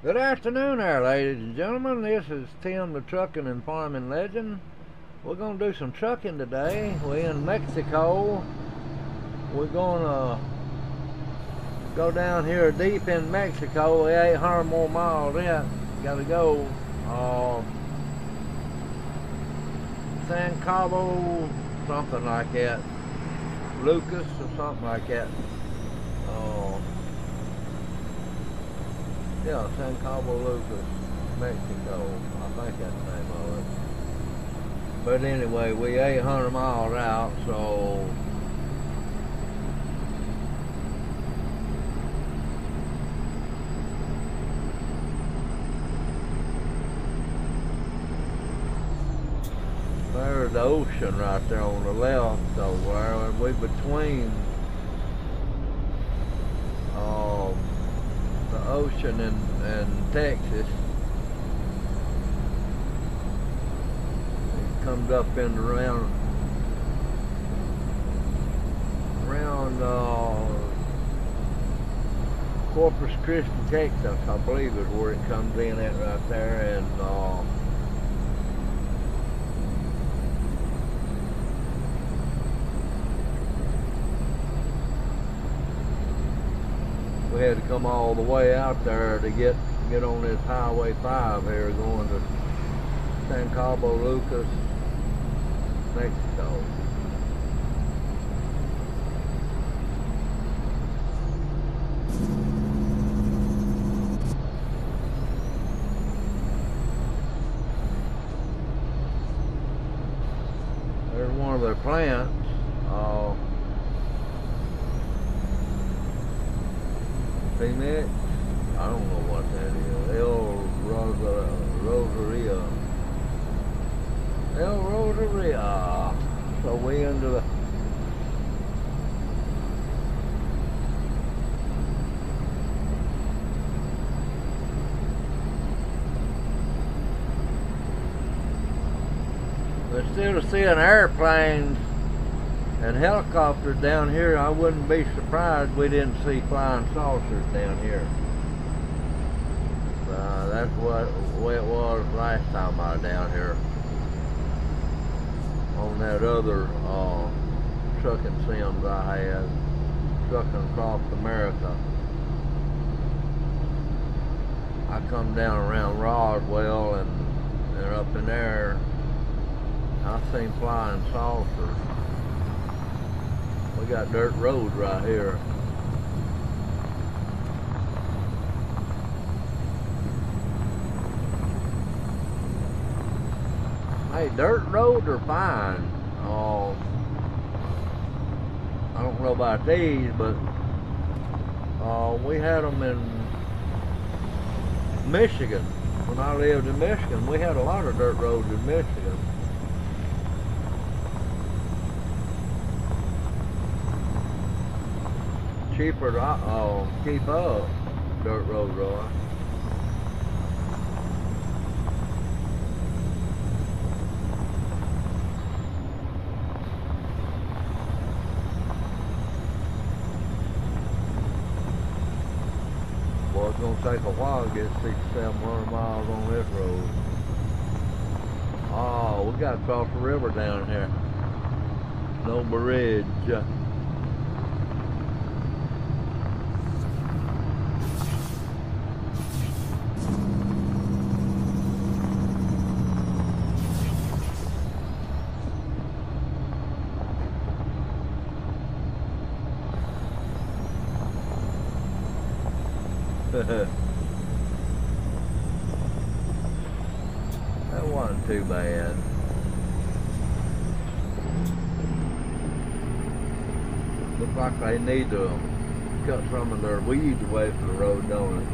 Good afternoon there, ladies and gentlemen. This is Tim, the trucking and farming legend. We're going to do some trucking today. We're in Mexico. We're going to go down here deep in Mexico. We're 800 more miles yet. Got to go San Cabo, something like that. Lucas or something like that. Yeah, San Cabo Lucas, Mexico. I think that's the name of it. But anyway, we 800 miles out, so there's the ocean right there on the left over there, and we between the ocean and Texas. It comes up in around Corpus Christi, Texas, I believe is where it comes in at right there, and we had to come all the way out there to get on this Highway 5 here going to San Cabo Lucas, Mexico. There's one of their plants. Phoenix? I don't know what that is. El Rosaria. So we into the instead of seeing airplanes and helicopters down here, I wouldn't be surprised we didn't see flying saucers down here. That's the way it was last time I was down here on that other trucking sims I had, trucking across America. I come down around Roswell and up in there, I seen flying saucers. We got dirt road right here. Hey, dirt roads are fine. I don't know about these, but we had them in Michigan. When I lived in Michigan, we had a lot of dirt roads in Michigan. Cheaper to keep up, dirt roads are. Well, it's going to take a while to get 600-700 miles on this road. Oh, we got to cross the river down here. No bridge. That wasn't too bad. Looks like they need to cut some of their weeds away from the road, don't it?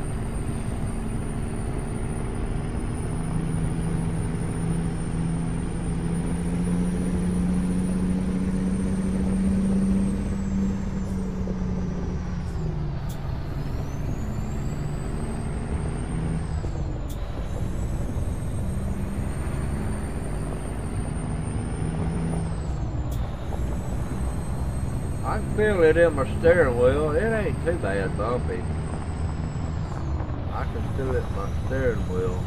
I can feel it in my steering wheel. It ain't too bad bumpy. I can still hit my steering wheel.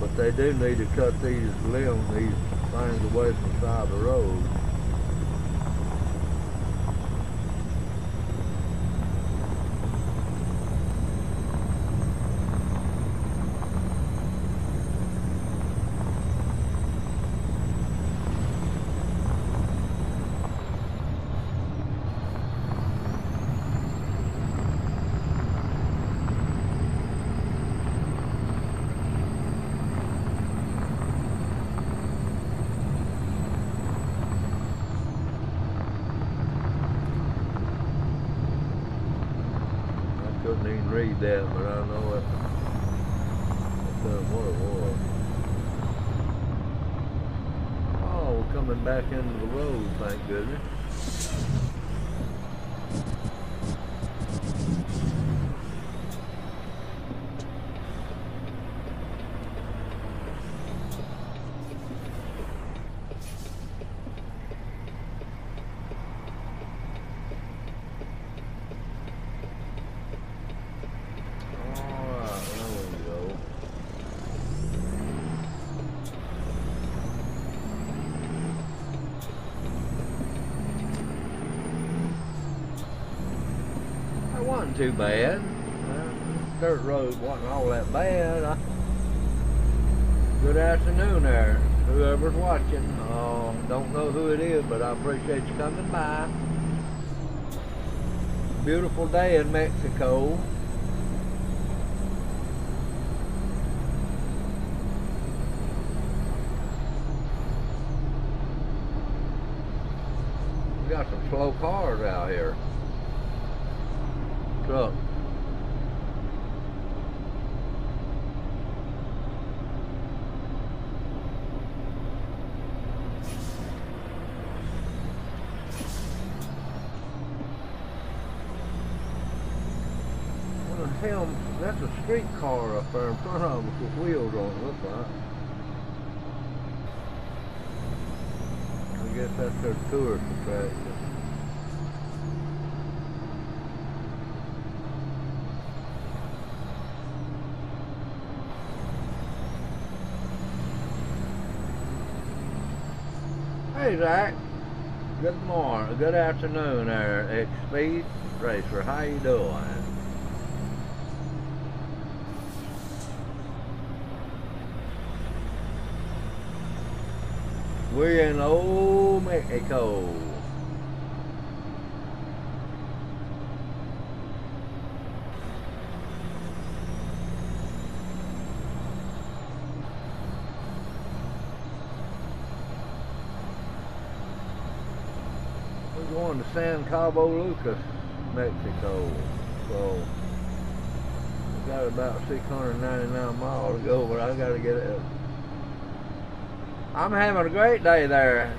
But they do need to cut these limbs, these things away from the side of the road. Couldn't even read that, but I know it. That's what it was. Oh, we're coming back into the road, thank goodness. Wasn't too bad. Dirt road wasn't all that bad. Good afternoon there, whoever's watching. Don't know who it is, but I appreciate you coming by. Beautiful day in Mexico. We got some slow cars out here. Truck. What the hell? That's a streetcar up there in front of us with wheels on it, looks like. I guess that's their tourist attraction. Hey Zach, good morning, good afternoon there, X-Speed Racer, how you doing? We're in old Mexico. Going to San Cabo Lucas, Mexico. So we got about 699 miles to go, but I gotta get it. I'm having a great day there,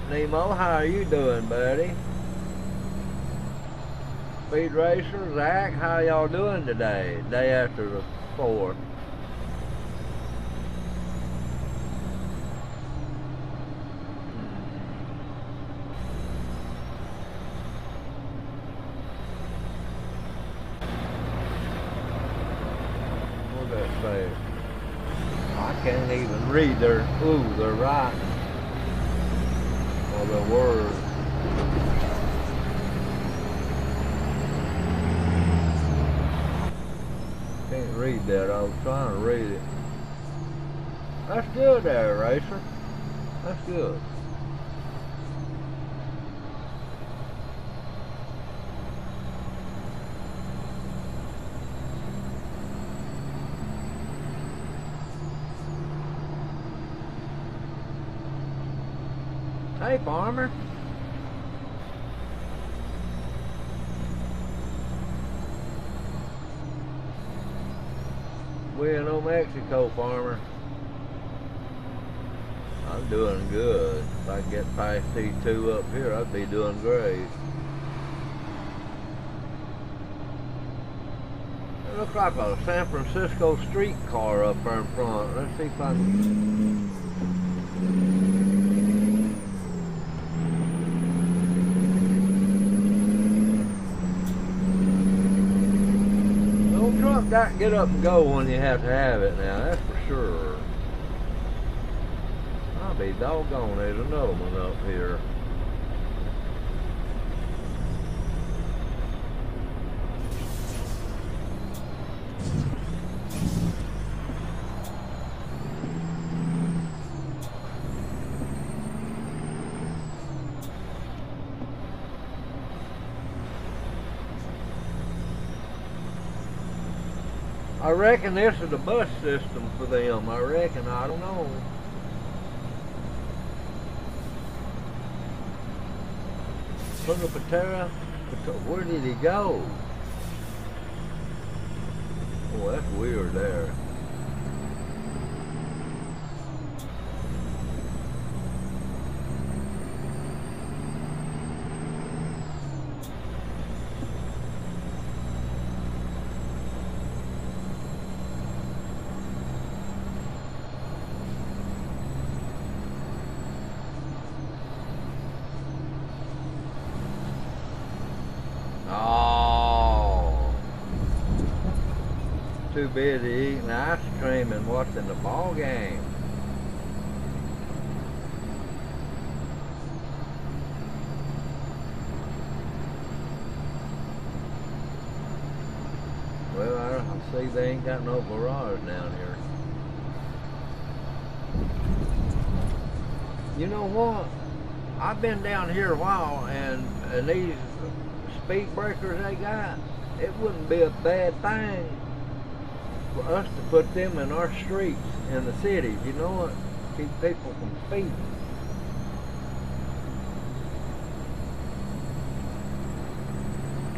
Nemo. How are you doing, buddy? Speed Racer, Zach, how y'all doing today? Day after the 4th. I can't even read their writing or their words. Can't read that. I was trying to read it. That's good there, Racer. That's good. Hey, farmer. We're in Old Mexico, farmer. I'm doing good. If I can get past these two up here, I'd be doing great. It looks like a San Francisco streetcar up there in front. Let's see if I can... got to get up and go when you have to have it now, that's for sure. I'll be doggone, there's another one up here. I reckon this is the bus system for them. I reckon, I don't know. Put a Patera, where did he go? Oh, that's weird there. Oh, too busy eating ice cream and watching the ball game. Well, I see they ain't got no garage down here. You know what? I've been down here a while, and these speed breakers they got, it wouldn't be a bad thing for us to put them in our streets in the cities. You know what? Keep people from speeding.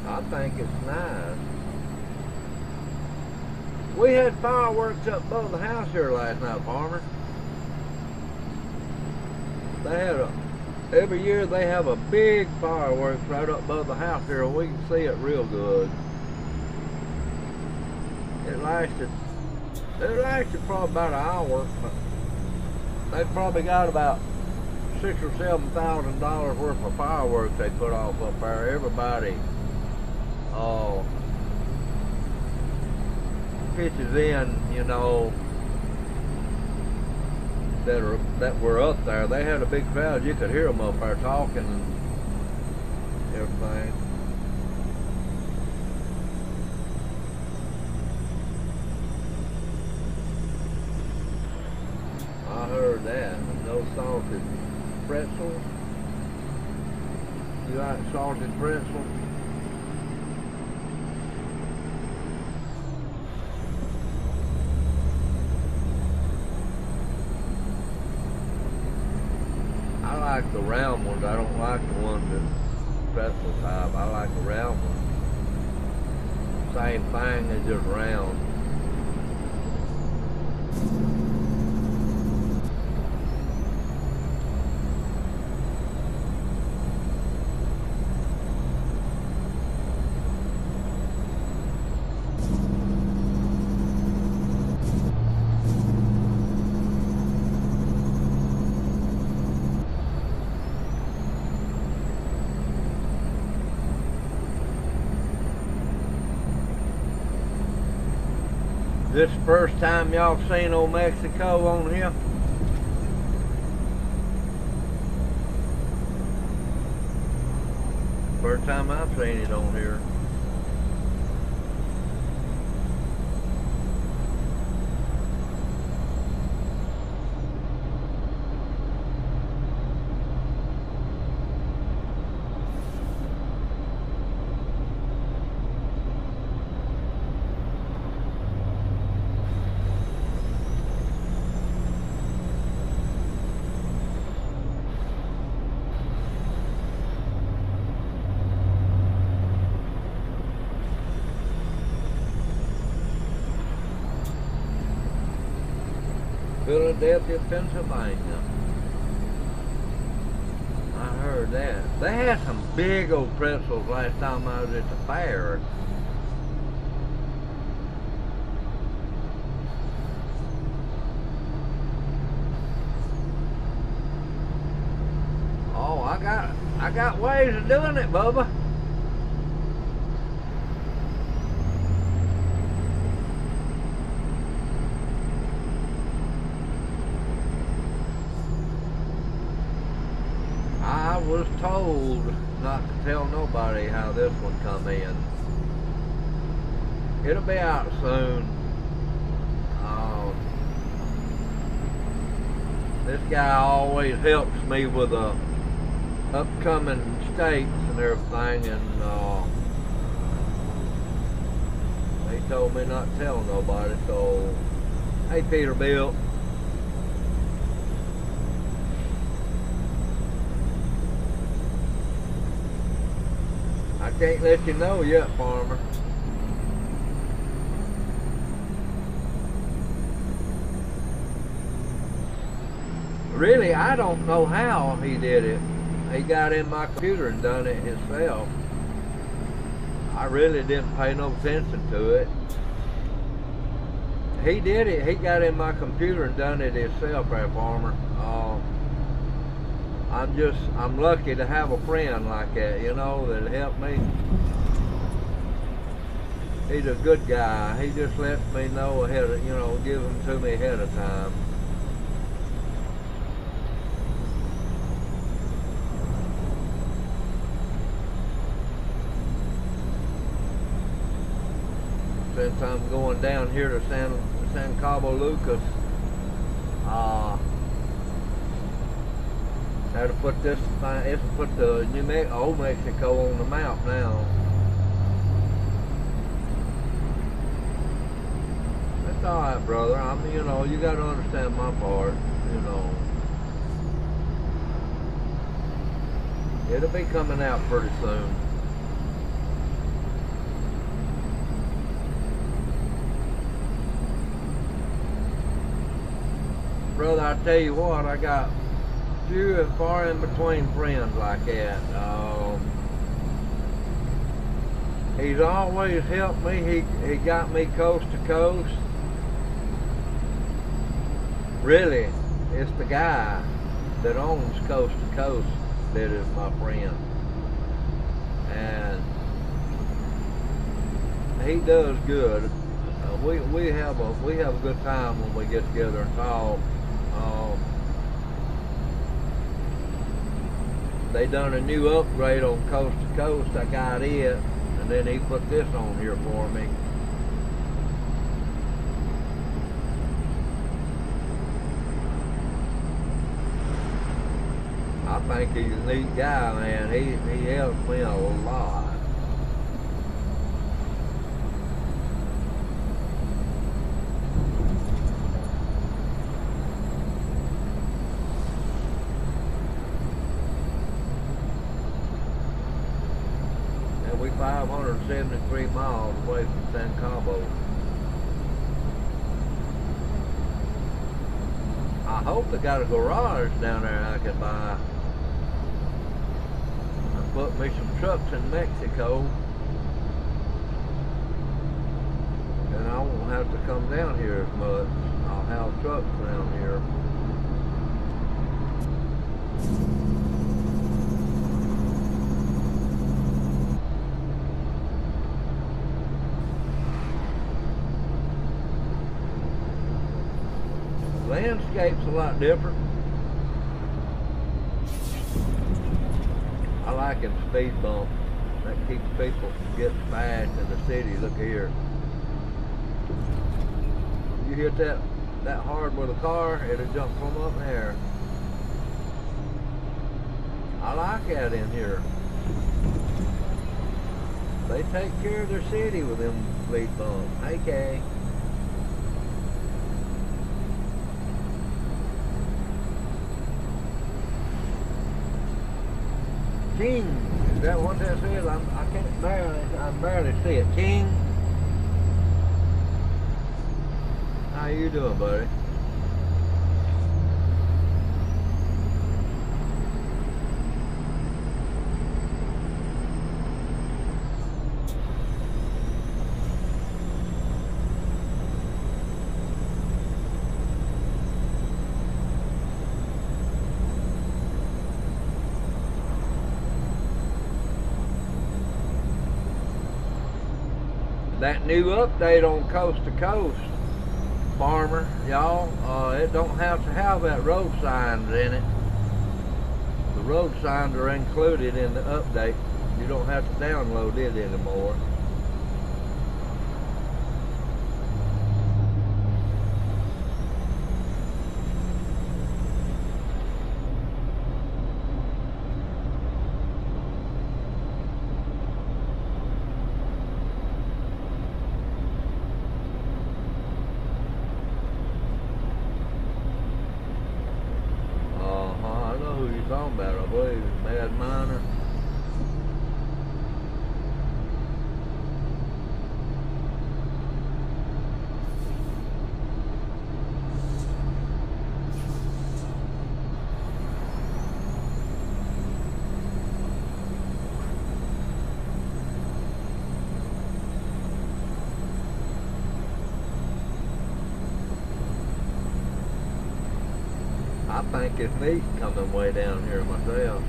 I think it's nice. We had fireworks up above the house here last night, Farmer. They had every year they have a big fireworks right up above the house here. We can see it real good. It lasted probably about an hour, but they probably got about $6,000 or $7,000 worth of fireworks they put off up there. Everybody pitches in, you know, that were up there. They had a big crowd. You could hear them up there talking and everything. I heard that. And those salted pretzels. You like salted pretzels? I like the round ones. I don't like the ones that pretzel type. I like the round ones. Same thing, it's just round. This is the first time y'all seen old Mexico on here? First time I've seen it on here. Philadelphia, Pennsylvania. I heard that. They had some big old pretzels last time I was at the fair. Oh, I got ways of doing it, Bubba. was told not to tell nobody how this one come in. It'll be out soon. This guy always helps me with the upcoming states and everything, and he told me not to tell nobody. So, hey Peterbilt. I can't let you know yet, farmer. Really, I don't know how he did it. He got in my computer and done it himself. I really didn't pay no attention to it. He did it. He got in my computer and done it himself, that farmer. I'm lucky to have a friend like that, you know, that helped me. He's a good guy. He just lets me know ahead of, you know, give them to me ahead of time. Since I'm going down here to San Cabo Lucas, had to put this thing, it's put the Old Mexico on the map now. That's alright, brother. You know, you gotta understand my part, you know. It'll be coming out pretty soon. Brother, I tell you what, I got few and far in between friends like that. He's always helped me. He got me coast to coast. Really, it's the guy that owns Coast to Coast that is my friend, and he does good. We have a good time when we get together and talk. They done a new upgrade on Coast to Coast. I got it, and then he put this on here for me. I think he's a neat guy, man. He helps me a lot. We 573 miles away from San Cabo. I hope they got a garage down there I can buy. And put me some trucks in Mexico. And I won't have to come down here as much. I'll have trucks down here. Landscape's a lot different. I like them speed bumps. That keeps people from getting fast in the city. Look here. You hit that hard with a car, it'll jump from up there. I like that in here. They take care of their city with them speed bumps. Hey, Kay. King, is that what that says? I can't barely see it. King, how you doing, buddy? That new update on Coast to Coast, farmer, y'all, it don't have to have that road signs in it. The road signs are included in the update. You don't have to download it anymore. I know who you're talking about, I believe. Mad Miner. I think it's neat coming way down here myself.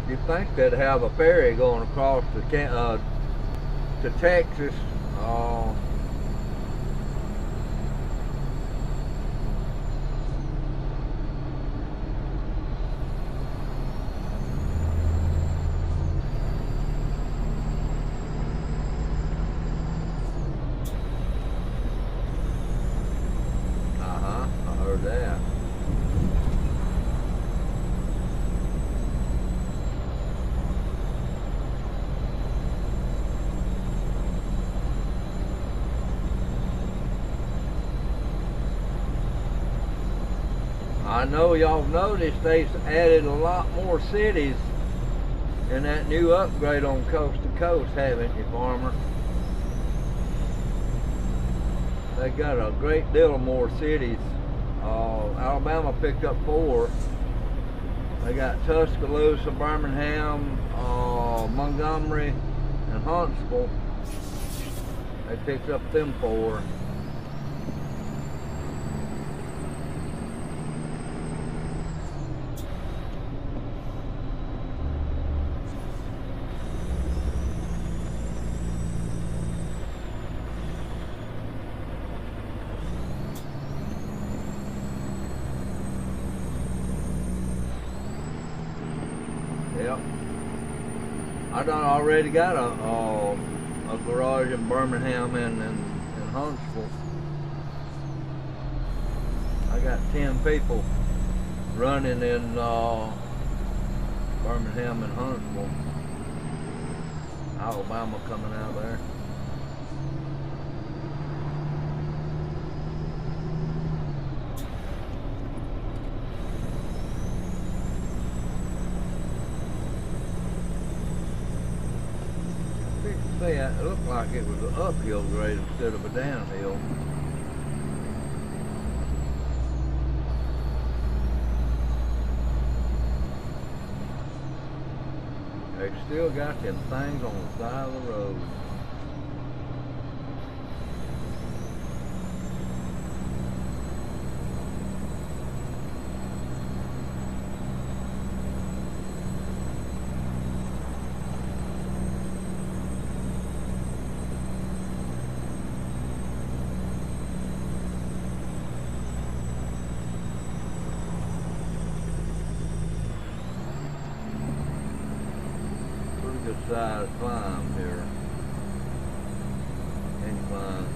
You'd think they'd have a ferry going across to Texas. I heard that. I know y'all noticed they added a lot more cities in that new upgrade on Coast to Coast, haven't you, Farmer? They got a great deal more cities. Alabama picked up 4. They got Tuscaloosa, Birmingham, Montgomery, and Huntsville. They picked up them 4. Yep. I done already got a garage in Birmingham and Huntsville. I got 10 people running in Birmingham and Huntsville. Alabama coming out there. It looked like it was an uphill grade instead of a downhill. They still got them things on the side of the road. Good size climb here. Incline.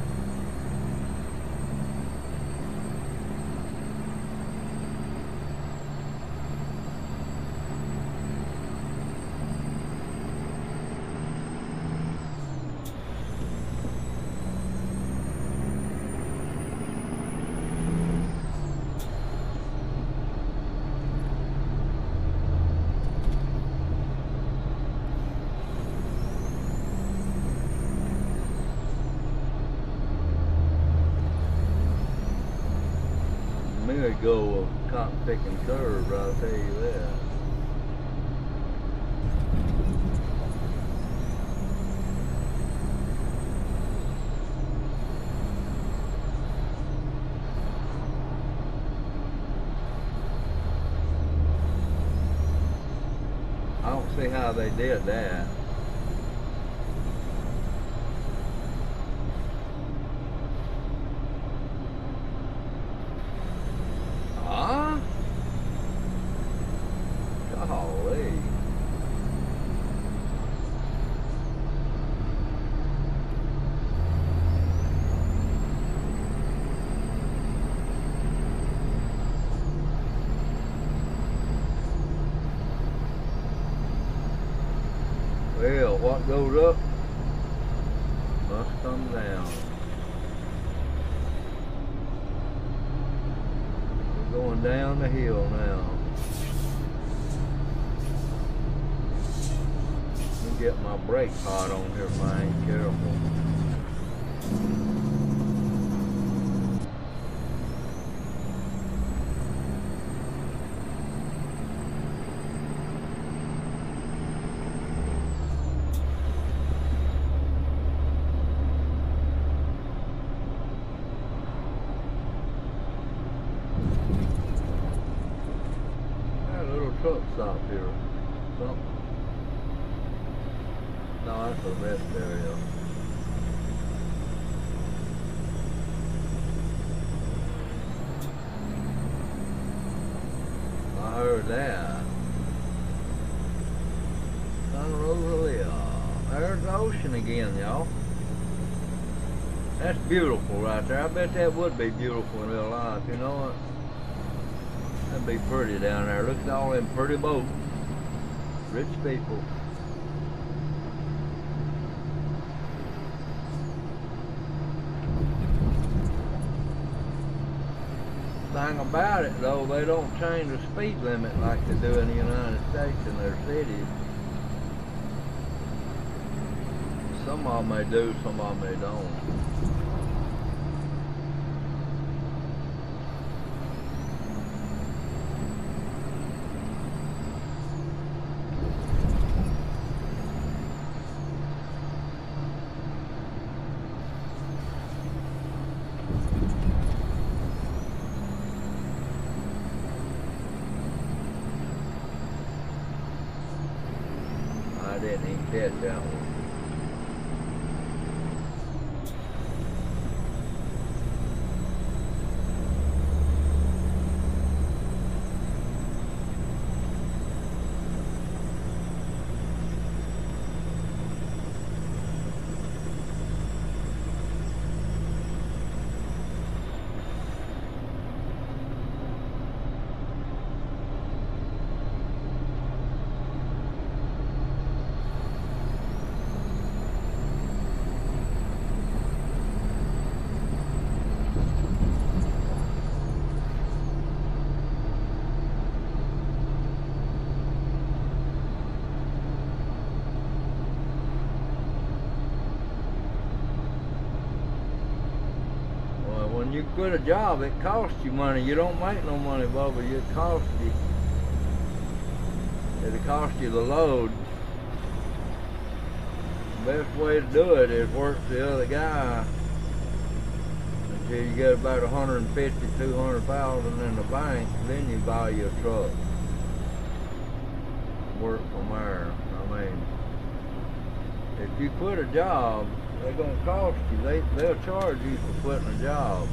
May go a cotton picking curve, I'll tell you that. I don't see how they did that. Well, what goes up must come down. We're going down the hill now. Let me get my brake hot on here if I ain't careful. Truck stop here. Something. No, that's the rest area. I heard that. Sun Rosalia. There's the ocean again, y'all. That's beautiful right there. I bet that would be beautiful in real life, you know what? That'd be pretty down there. Look at all them pretty boats. Rich people. Thing about it though, they don't change the speed limit like they do in the United States in their cities. Some of them they do, some of them they don't. I didn't even catch that one. When you quit a job, it costs you money. You don't make no money, Bubba. It costs you. It'll cost you the load. The best way to do it is work the other guy until you get about 150, 200,000 in the bank. Then you buy you a truck. Work from there. I mean, if you quit a job, they're gonna cost you. They'll charge you for quitting a job.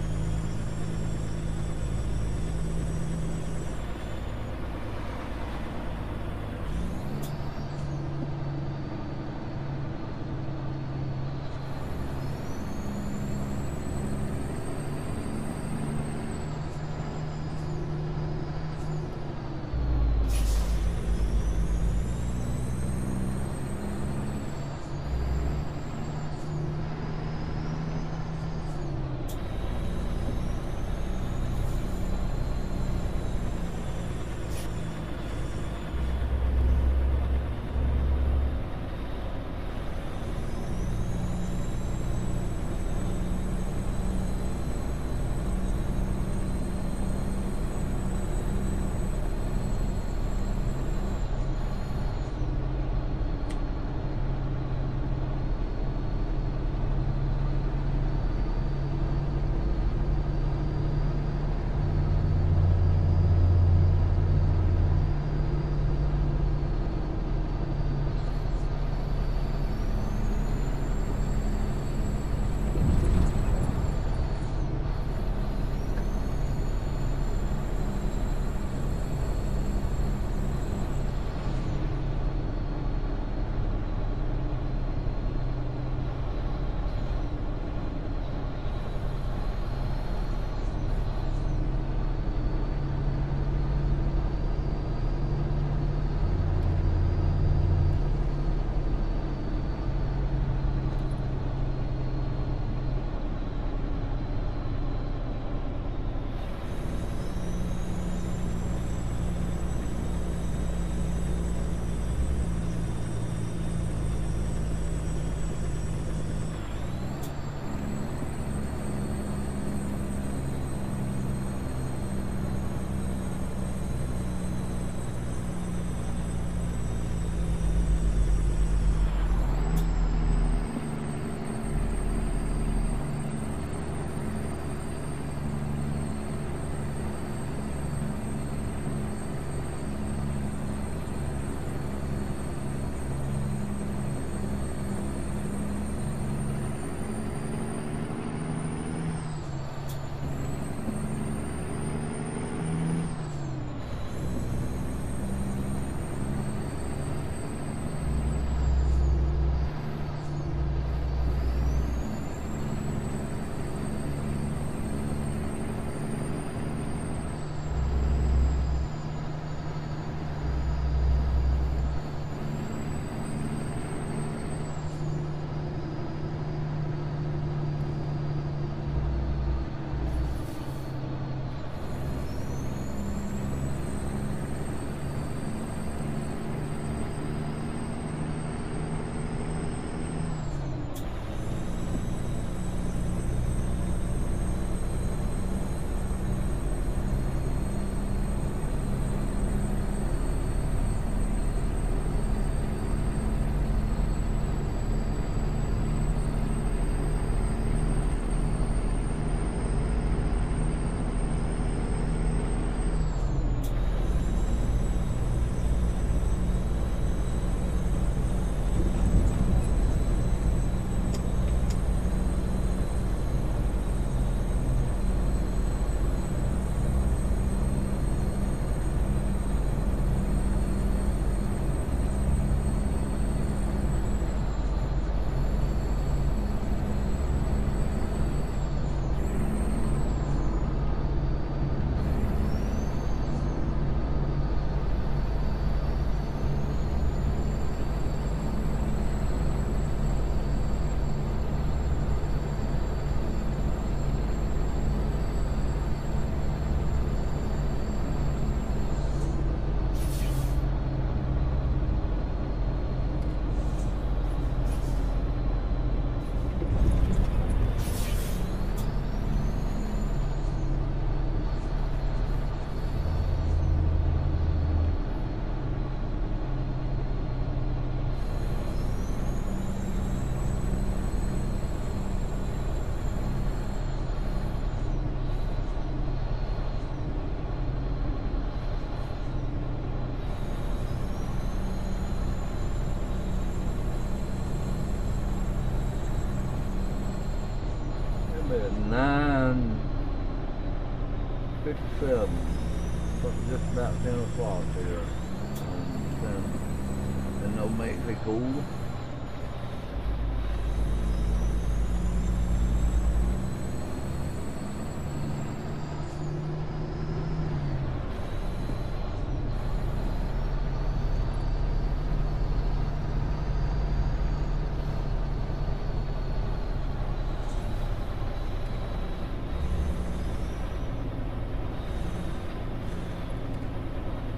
10:57. Just about 10 o'clock here. In New Mexico.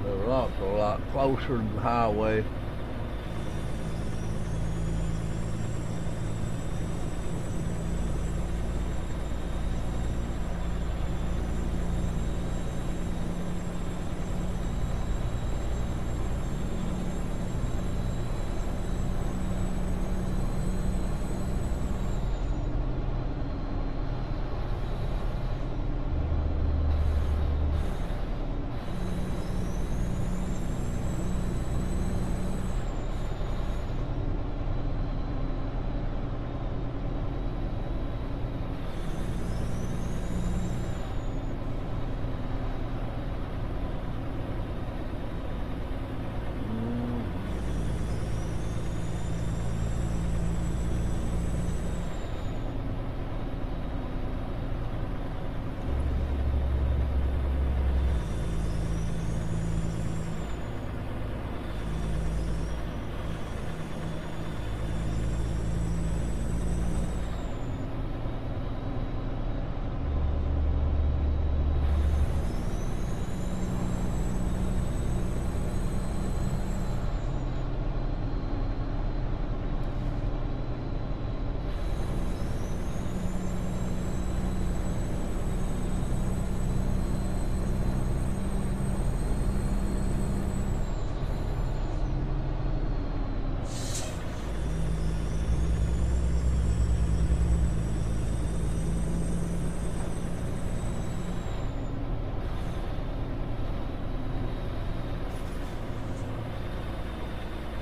The rocks are a lot closer to the highway.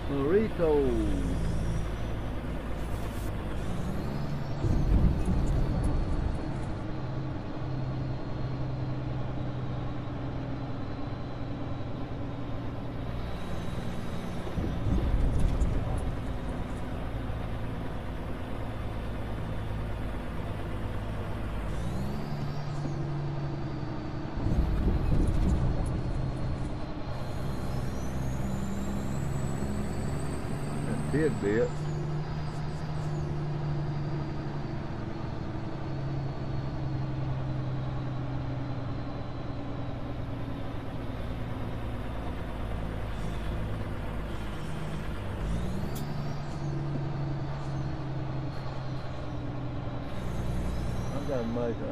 Burrito. Tidbit.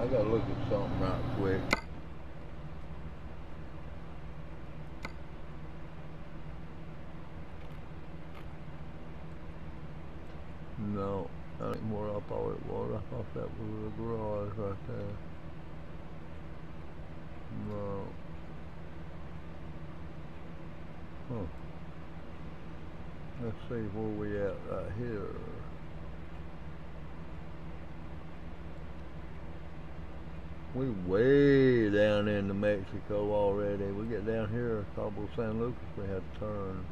I gotta look at something right quick. No, that ain't where I thought it was. I thought that was the garage right there. No. Huh. Let's see where we at right here. We way down into Mexico already. We get down here, Cabo San Lucas, we had to turn.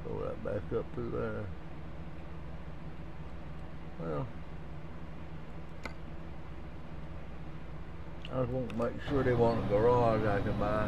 Go right back up through there. Well, I just want to make sure they want a garage I can buy.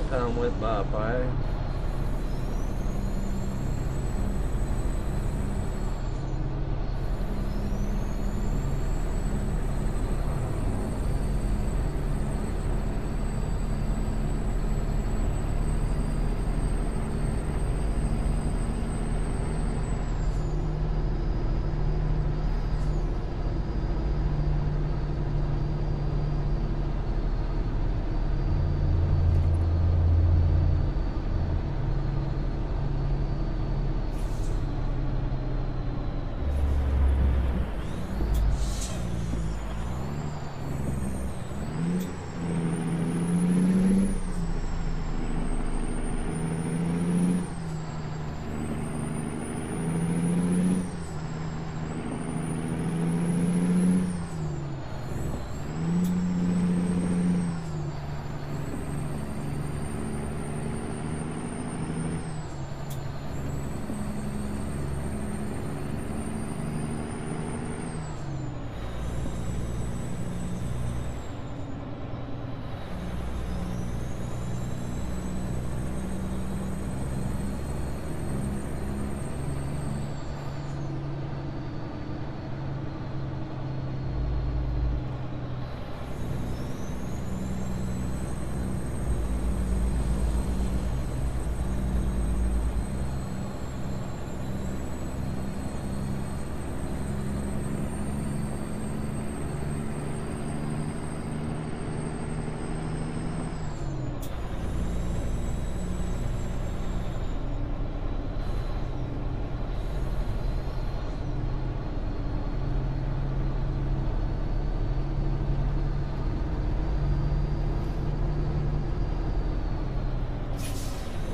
come with bypass.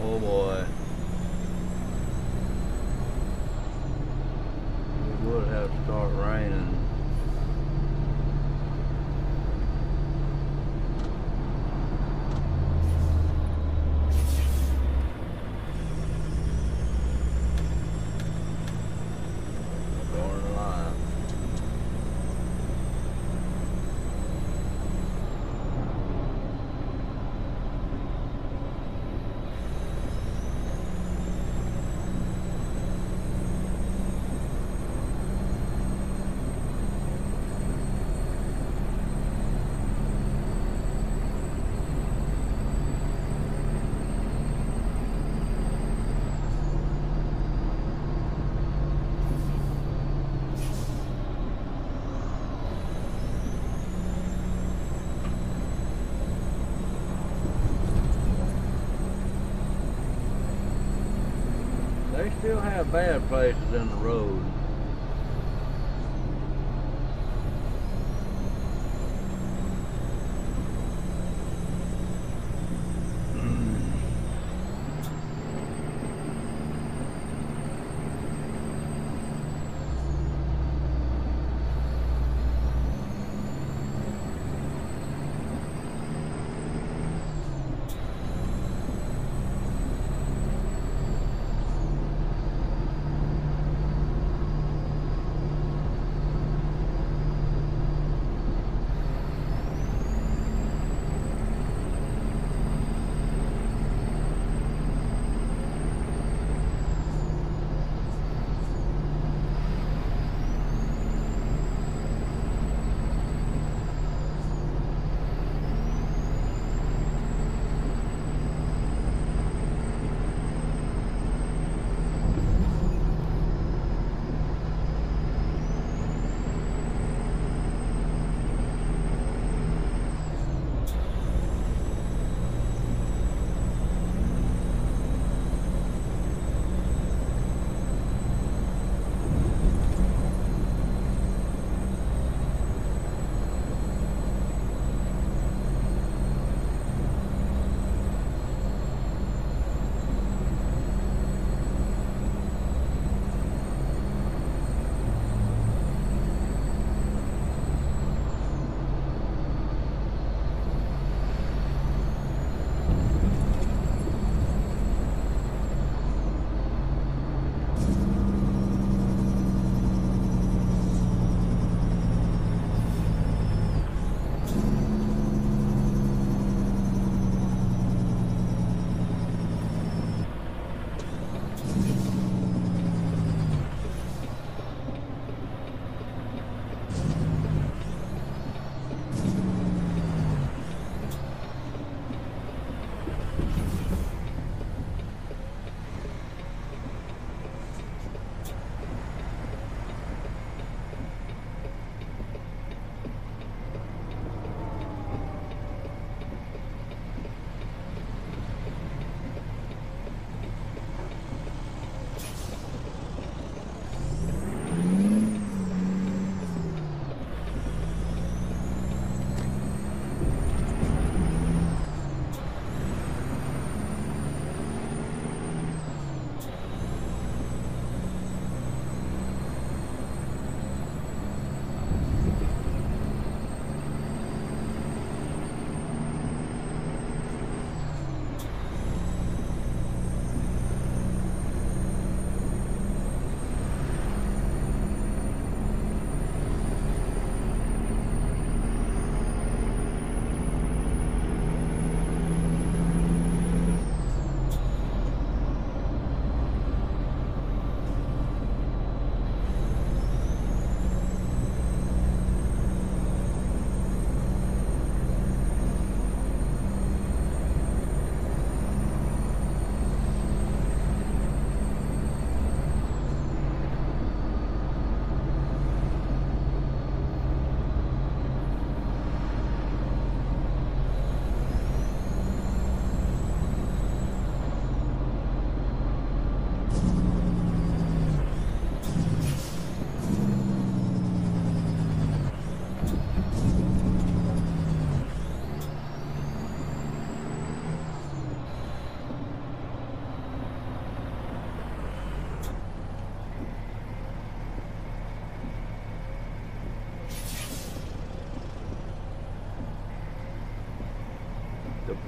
Oh boy. It would have to start raining. Darn alive. They still have bad places in the road.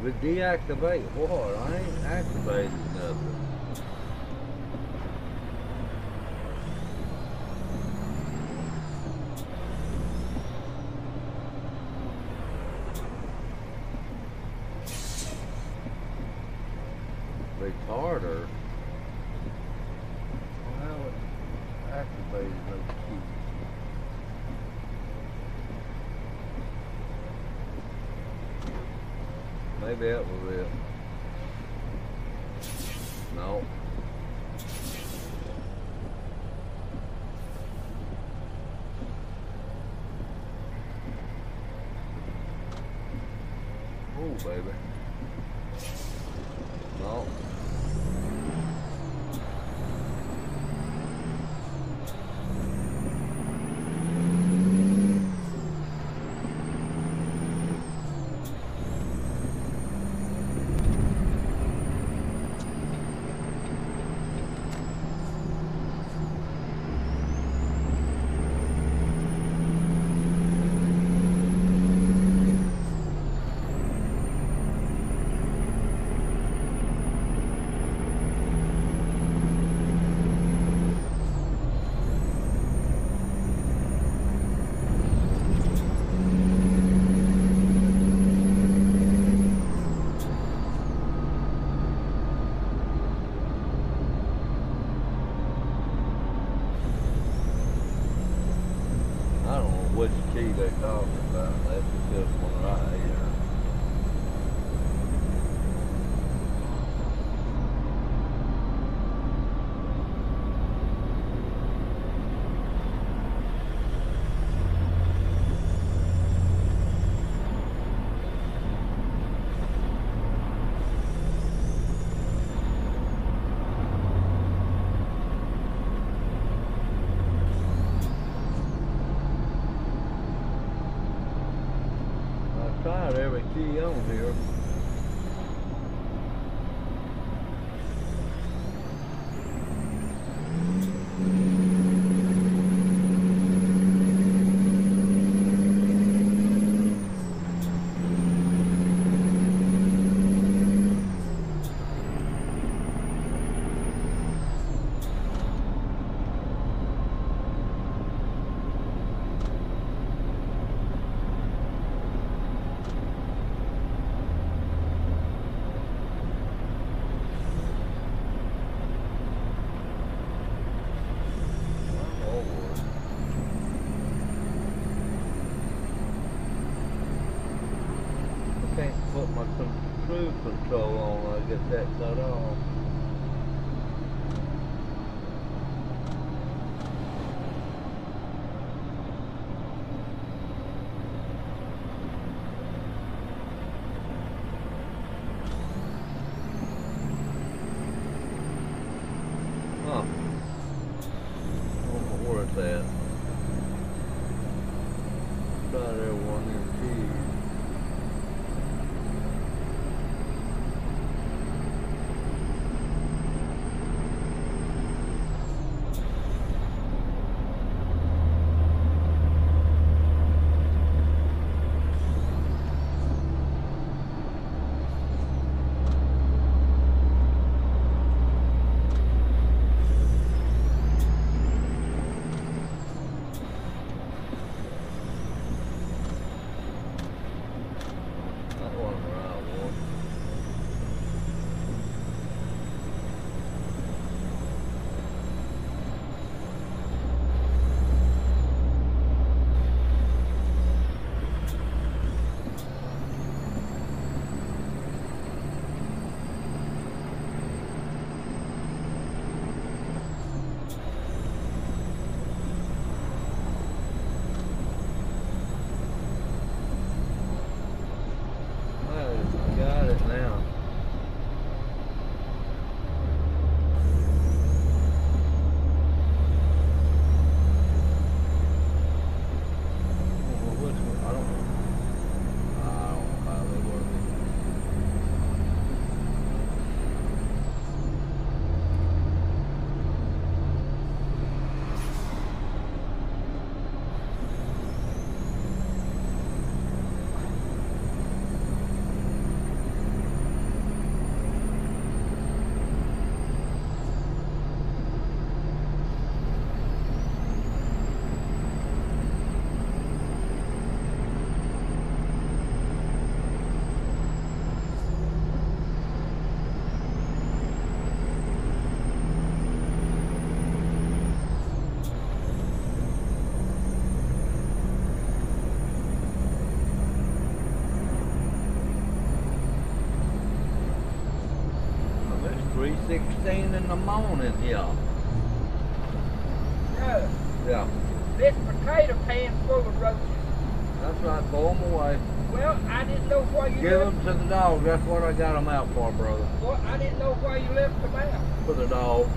Deactivate what? I ain't activated nothing. Retarder? Well, how it activated those keys? Maybe that was it. No. Oh, baby. No. I don't know which key they're talking about. That's just this one right here. Tried every key on here. Can't put my cruise control on when I get that cut off. Huh. I don't know where it's at. Tried every one of them keys. 3:16 in the morning, yeah. No. Yeah. This potato pan full of roaches. That's right, throw them away. Well, I didn't know why you Give left. them to the dog, that's what I got them out for, brother. Well, I didn't know why you left them out. For the dog.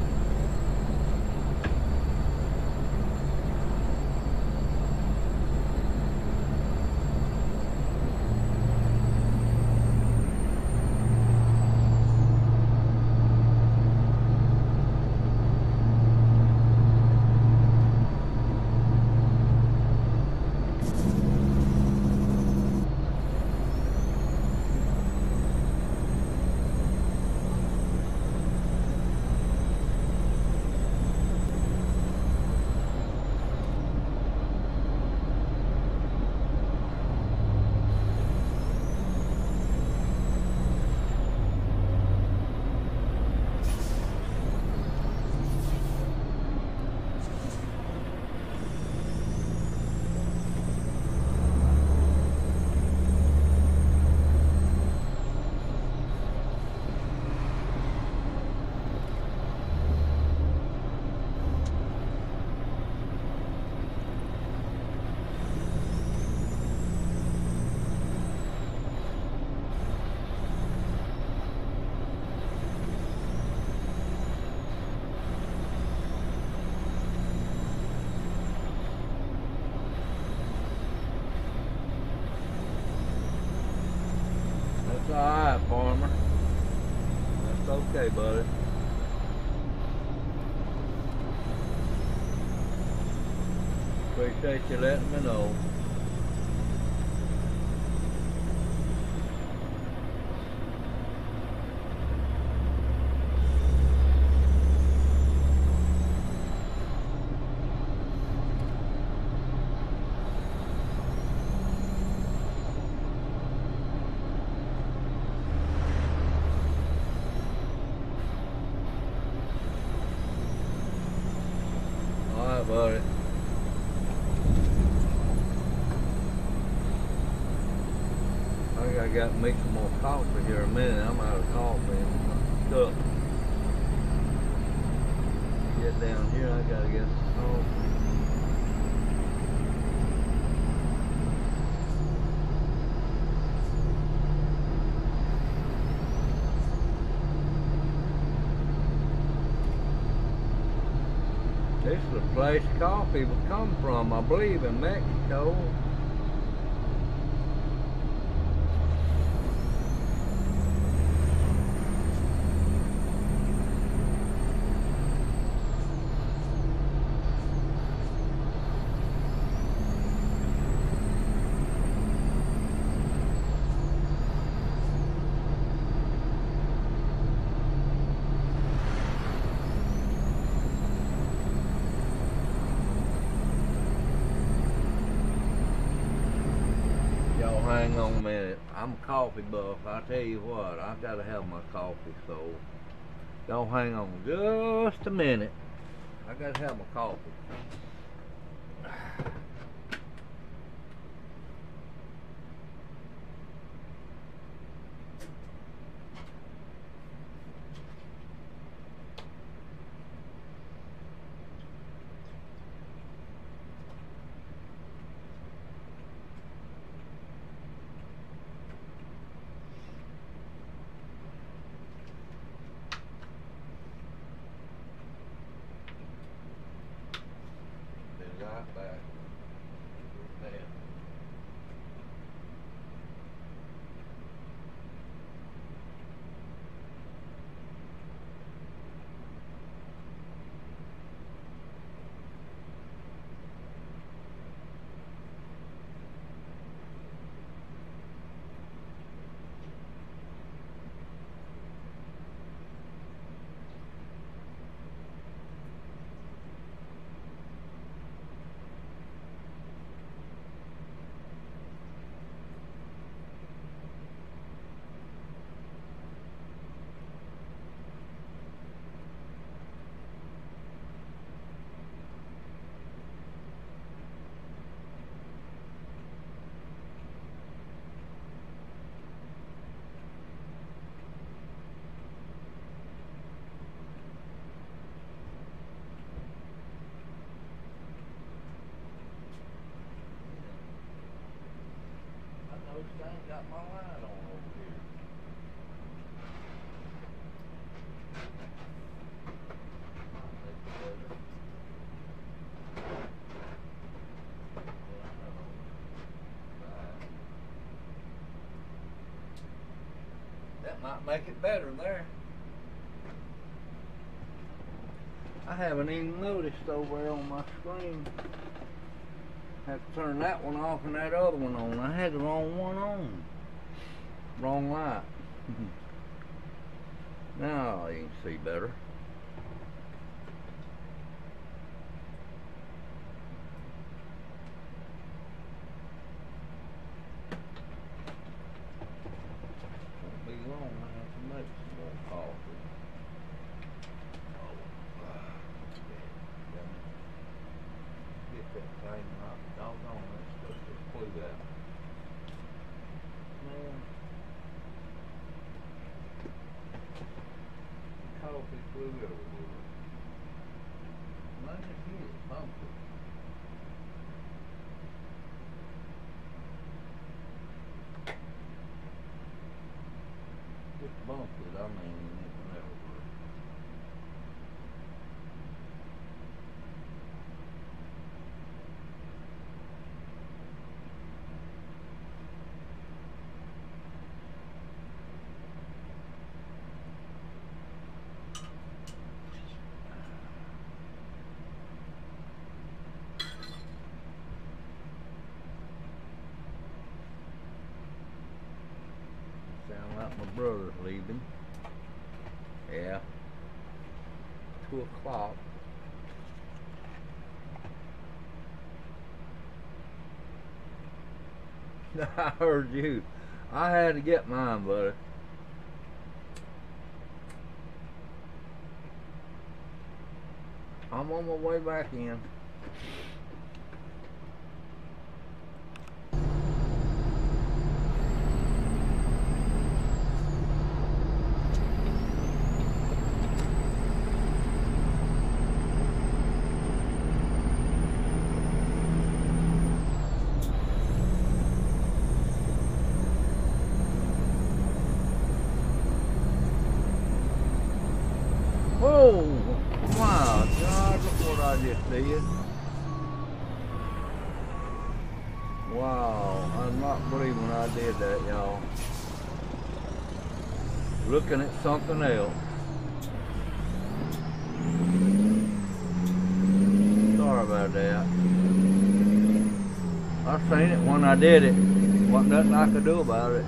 That's alright, farmer. That's okay, buddy. Appreciate you letting me know. Alright, buddy. I think I got to make some more coffee here in a minute. I'm out of coffee in my cup. Get down here, I gotta get some coffee. This is the place coffee would come from, I believe, in Mexico. Hang on a minute. I'm a coffee buff. I tell you what, I gotta have my coffee, so don't hang on just a minute. I gotta have my coffee. Be right back. I ain't got my light on over here. That might make it better there. I haven't even noticed over there on my screen. Have to turn that one off and that other one on. I had the wrong one on. Wrong light. Now you can see better. Won't be long. I have to make some more coffee. Get that thing up. Doggone that stuff just flew out. Man. Coffee flew everywhere. Let me hit it, bump it. Just bumped it, I mean, it went everywhere. Sound like my brother's leaving. Yeah. 2 o'clock. I heard you. I had to get mine, buddy. I'm on my way back in. Whoa! Wow, God, look what I just did. Wow, I'm not believing I did that, y'all. Looking at something else. Sorry about that. I seen it when I did it. Wasn't nothing I could do about it.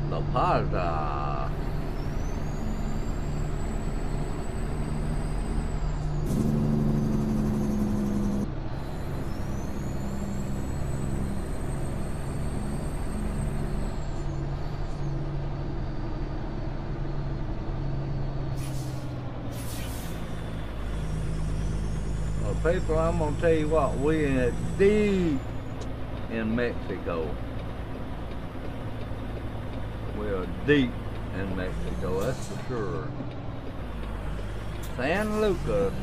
La Parda. Well, people, I'm gonna tell you what, we're deep in Mexico. We are deep in Mexico, that's for sure. San Lucas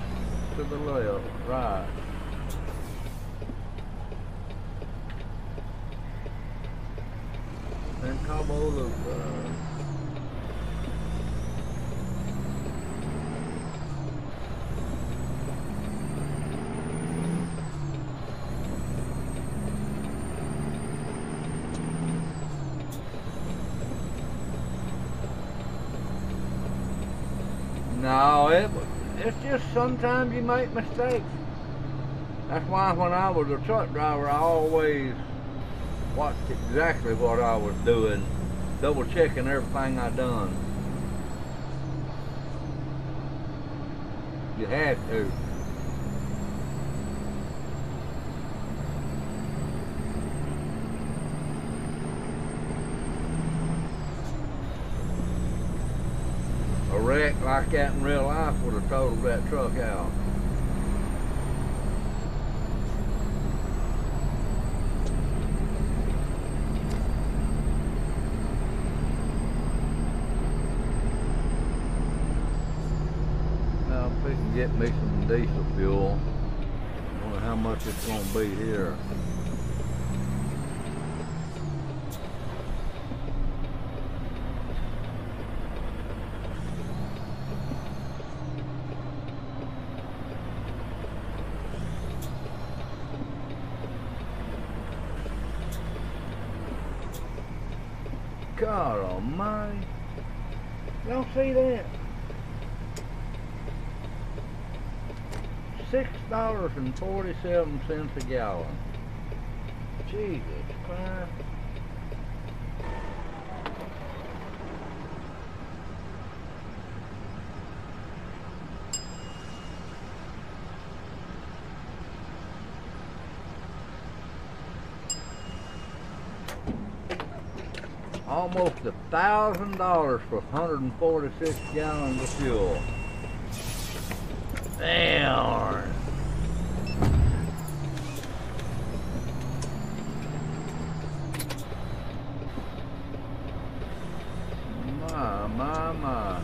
to the left, right. San Cabo Lucas. No, it's just sometimes you make mistakes. That's why when I was a truck driver, I always watched exactly what I was doing, double checking everything I done. You had to. A wreck like that in real life would have totaled that truck out. get me some diesel fuel. I wonder how much it's gonna be here. God almighty. Y'all see that? $6.47 a gallon. Jesus Christ. Almost $1,000 for 146 gallons of fuel. Damn. My.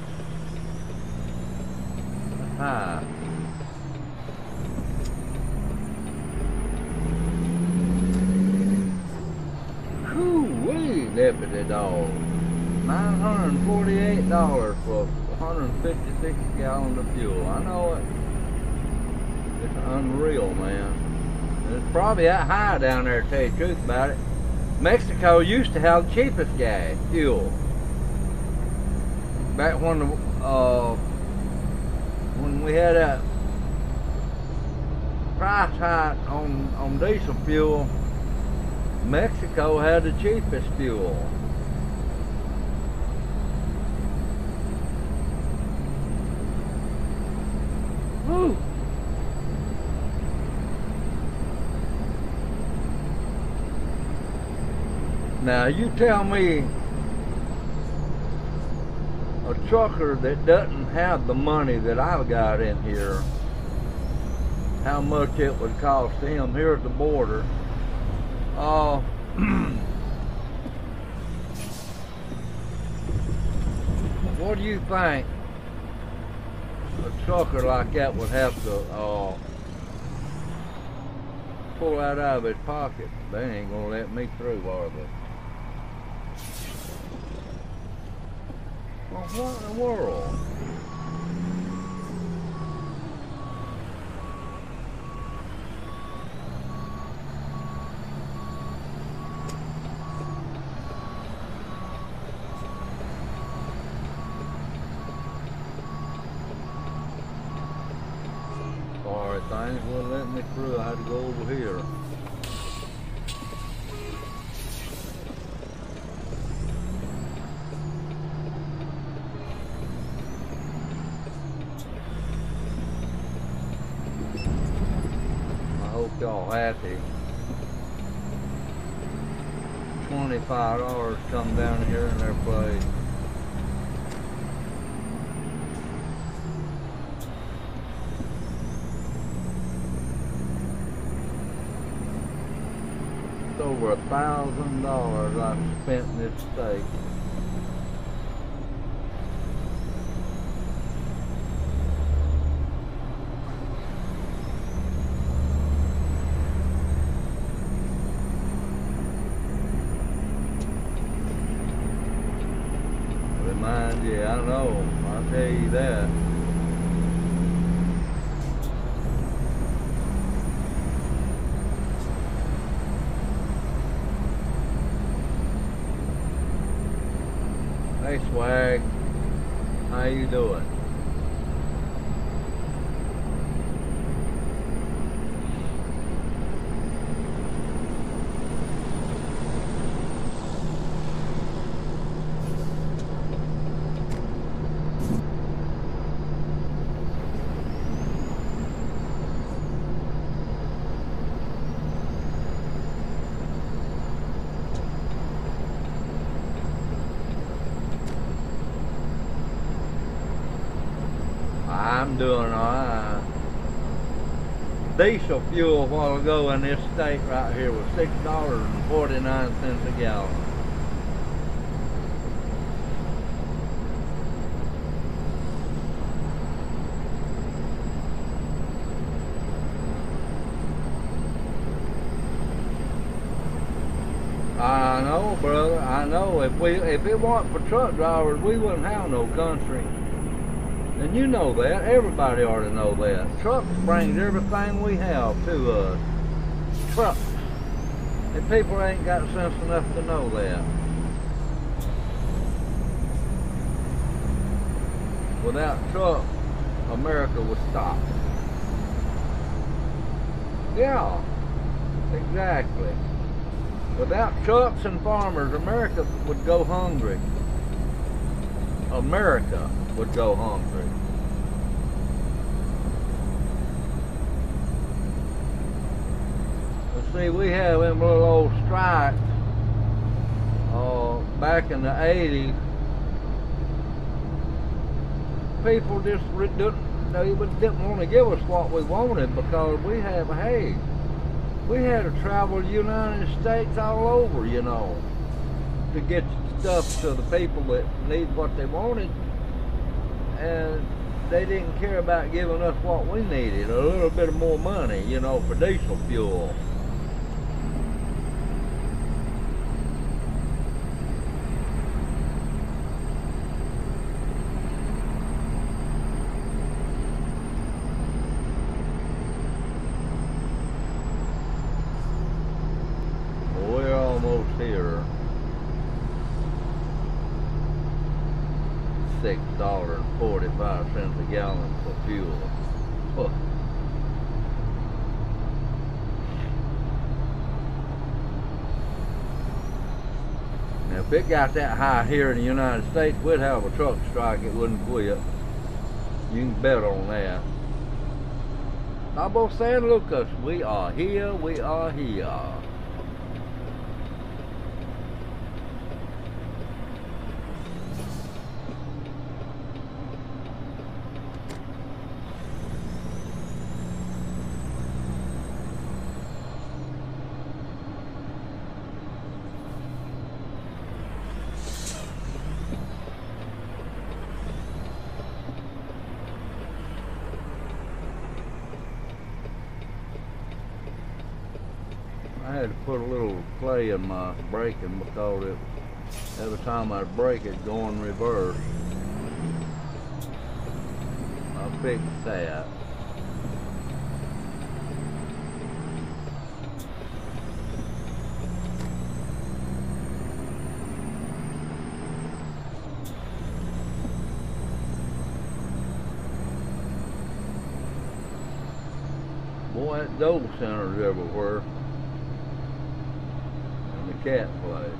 Hi. Whoo-wee, deputy dog. $948 for 156 gallons of fuel. I know it. It's unreal, man. It's probably that high down there, to tell you the truth about it. Mexico used to have the cheapest gas, fuel. Back when we had that price hike on diesel fuel, Mexico had the cheapest fuel. Woo! Now you tell me a trucker that doesn't have the money that I've got in here, how much it would cost him here at the border. What do you think a trucker like that would have to pull that out of his pocket? They ain't gonna let me through, are they? Well, what in the world? Sorry, things wouldn't let me through. I had to go over here. Y'all happy. $25 come down here in their place. It's over $1,000 I've spent in this state. Yeah, I know. I'll tell you that. Hey, Swag. How you doing? I'm doing alright. Diesel fuel a while ago in this state right here was $6.49 a gallon. I know, brother. I know. If it weren't for truck drivers, we wouldn't have no country. And you know that. Everybody ought to know that. Trucks brings everything we have to us. Trucks. And people ain't got sense enough to know that. Without trucks, America would stop. Yeah, exactly. Without trucks and farmers, America would go hungry. America would go hungry. See, we have them little old strikes back in the 80s. People just didn't want to give us what we wanted because we had to travel the United States all over, you know, to get stuff to the people that need what they wanted. And they didn't care about giving us what we needed, a little bit more money, you know, for diesel fuel. We're almost here. $6.45 a gallon for fuel. Oh. Now, if it got that high here in the United States, we'd have a truck strike. It wouldn't quit. You can bet on that. Cabo San Lucas, we are here. We are here. I had to put a little play in my braking because every time I'd brake it'd go in reverse. I fixed that. Boy, that dope center's everywhere. Cat play.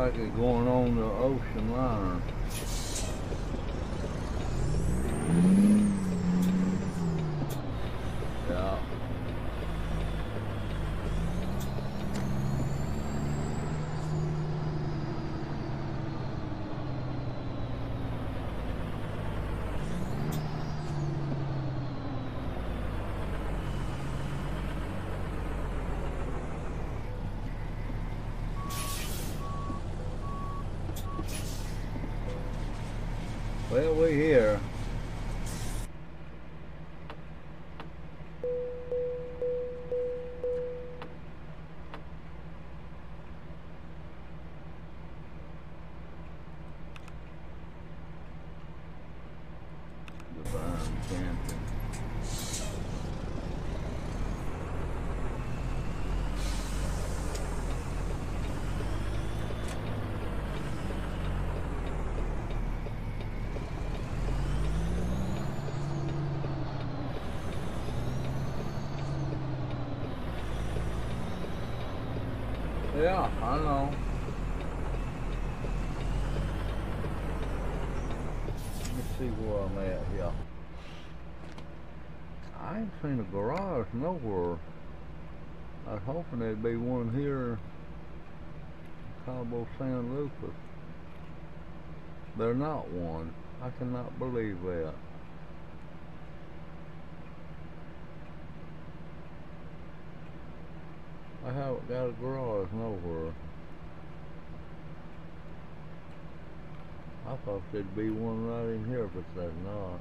like it's going on the ocean liner. Yeah. Well, we here. Divine Champion. Yeah, I know. Let's see where I'm at here. I ain't seen a garage nowhere. I was hoping there'd be one here in Cabo San Lucas. There's not one. I cannot believe that. I haven't got a garage nowhere. I thought there'd be one right in here, but there's not.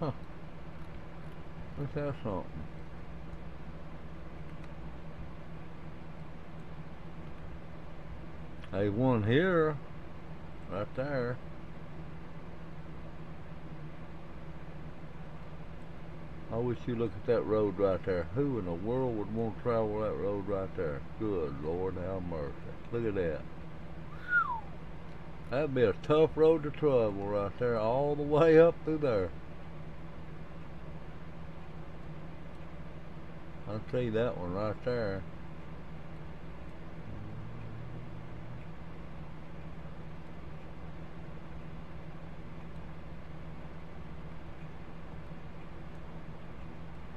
Huh. Let's have something. Hey, one here, right there. I wish you look at that road right there. Who in the world would want to travel that road right there? Good Lord, have mercy. Look at that. That'd be a tough road to travel right there, all the way up through there. I'll see that one right there.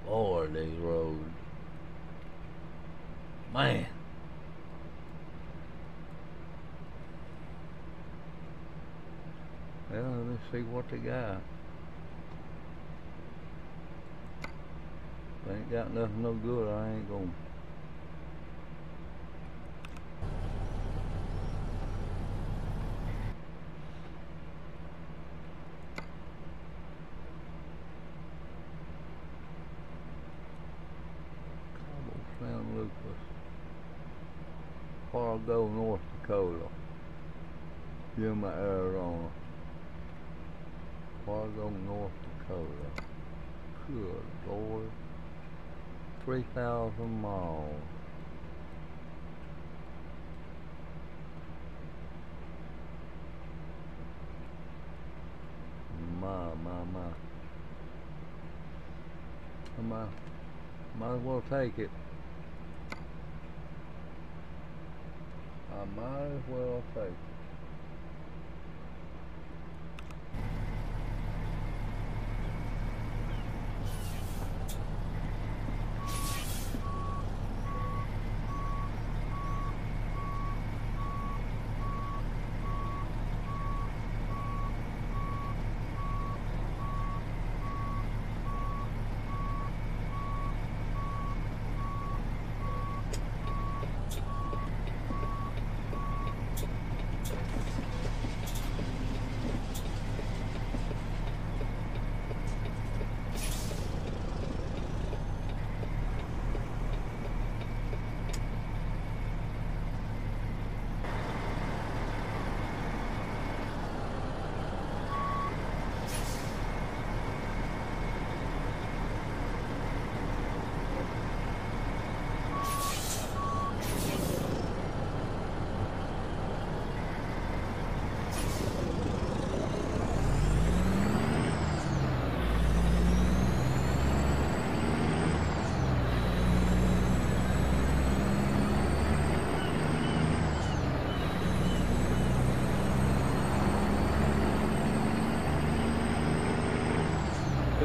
Lord, these roads. Man. Well, let's see what they got. They ain't got nothing no good, I ain't gonna. Cabo San Lucas. Fargo, North Dakota. Yuma, Arizona. Fargo, North Dakota. Good Lord. 3,000 miles. My. Might as well take it. I might as well take it.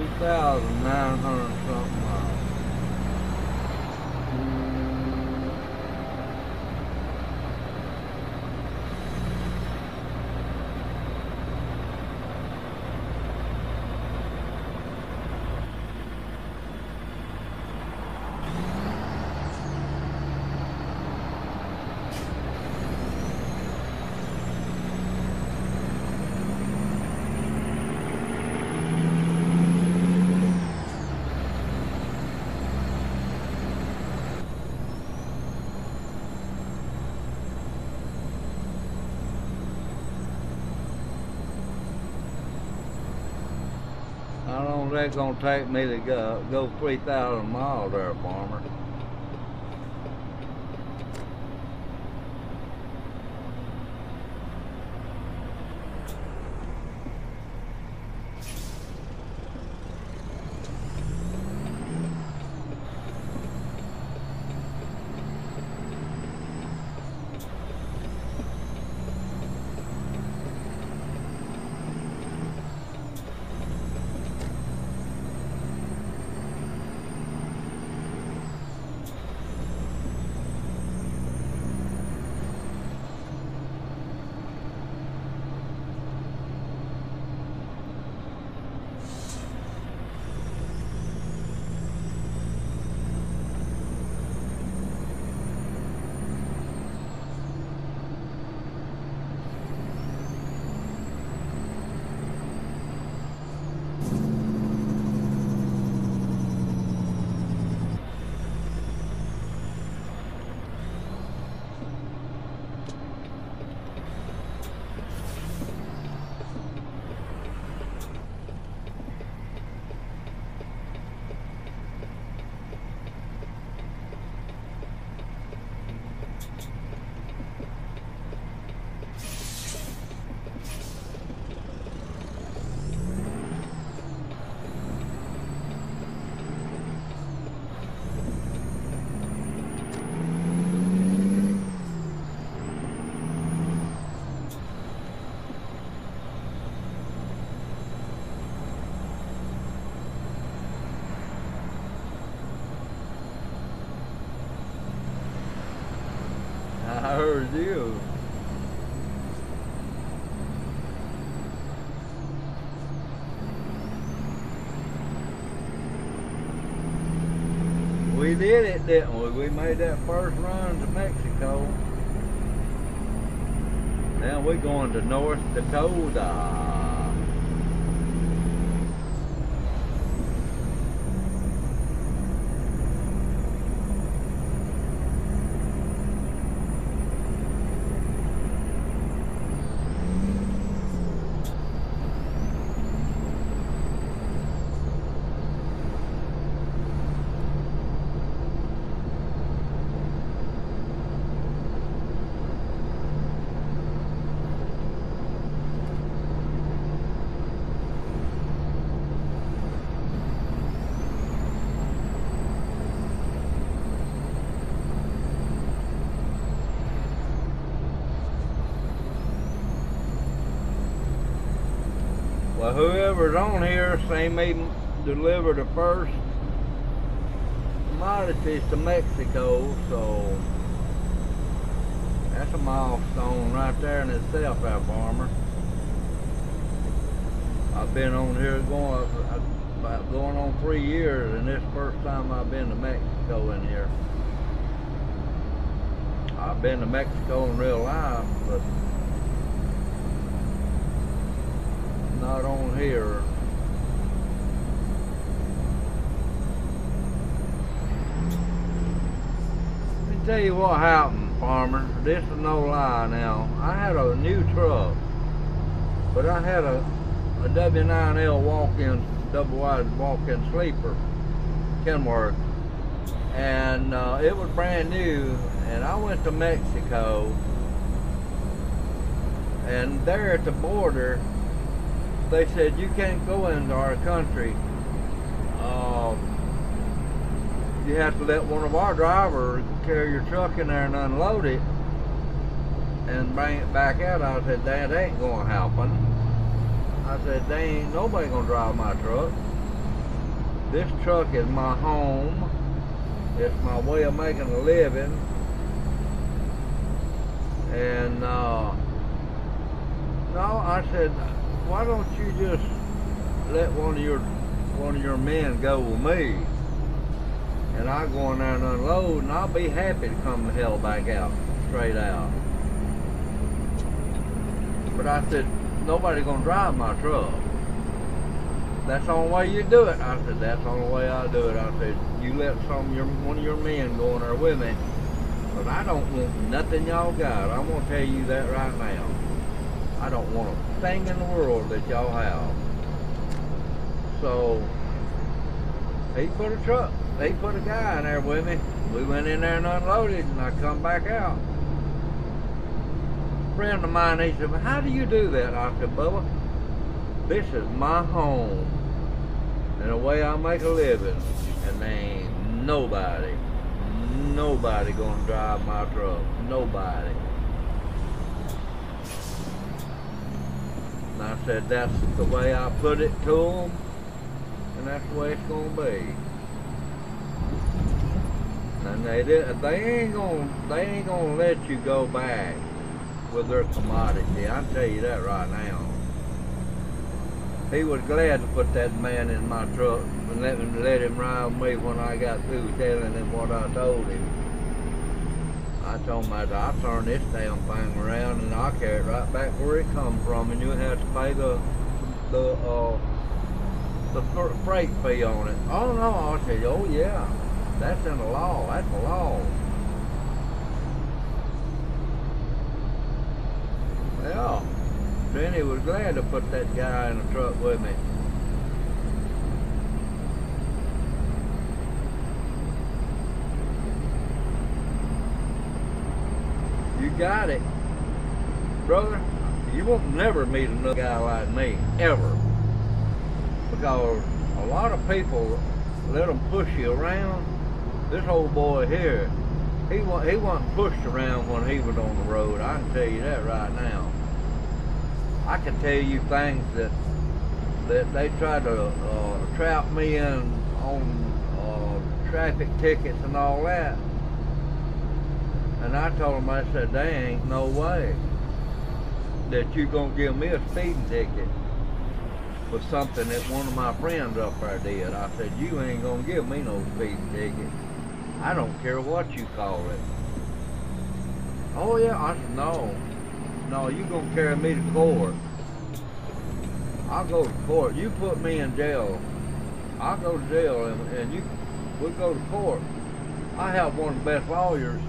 2,900 something miles. How long is that gonna take me to go 3,000 miles there, farmer? I heard you. We did it, didn't we? We made that first run to Mexico. Now we're going to North Dakota. Well, whoever's on here, they may deliver the first commodities to Mexico, so that's a milestone right there in itself, that farmer. I've been on here going on 3 years, and this first time I've been to Mexico in here. I've been to Mexico in real life, but not on here. Let me tell you what happened, farmer. This is no lie now. I had a new truck, but I had a W9L walk-in, double-wide walk-in sleeper, Kenworth, and it was brand new, and I went to Mexico, and there at the border, they said, you can't go into our country. You have to let one of our drivers carry your truck in there and unload it and bring it back out. I said, that ain't gonna happen. I said, they ain't nobody gonna drive my truck. This truck is my home. It's my way of making a living. And no, I said, why don't you just let one of your men go with me, and I'll go in there and unload, and I'll be happy to come the hell back out, straight out. But I said, nobody gonna drive my truck. That's the only way you do it. I said, that's the only way I do it. I said, you let one of your men go in there with me, but I don't want nothing y'all got. I'm gonna tell you that right now. I don't want a thing in the world that y'all have. So he put a guy in there with me. We went in there and unloaded, and I come back out. A friend of mine, he said, well, how do you do that? I said, Bubba, this is my home and the way I make a living, and there ain't nobody gonna drive my truck. Nobody. And I said, that's the way I put it to them, and that's the way it's gonna be. And they ain't gonna let you go back with their commodity. I tell you that right now. He was glad to put that man in my truck and let him ride with me when I got through telling him what I told him. I told him I'll turn this damn thing around and I'll carry it right back where it come from, and you'll have to pay the freight fee on it. Oh no, I said, oh yeah, that's in the law. That's the law. Yeah. Then he was glad to put that guy in the truck with me. You got it. Brother, you won't never meet another guy like me, ever. Because a lot of people let them push you around. This old boy here, he wasn't pushed around when he was on the road. I can tell you that right now. I can tell you things that they tried to trap me in on traffic tickets and all that. And I told them, I said, there ain't no way that you gonna give me a speeding ticket for something that one of my friends up there did. I said, you ain't gonna give me no speeding ticket. I don't care what you call it. Oh yeah, I said, no, you gonna carry me to court. I'll go to court. You put me in jail, I'll go to jail, and we'll go to court. I have one of the best lawyers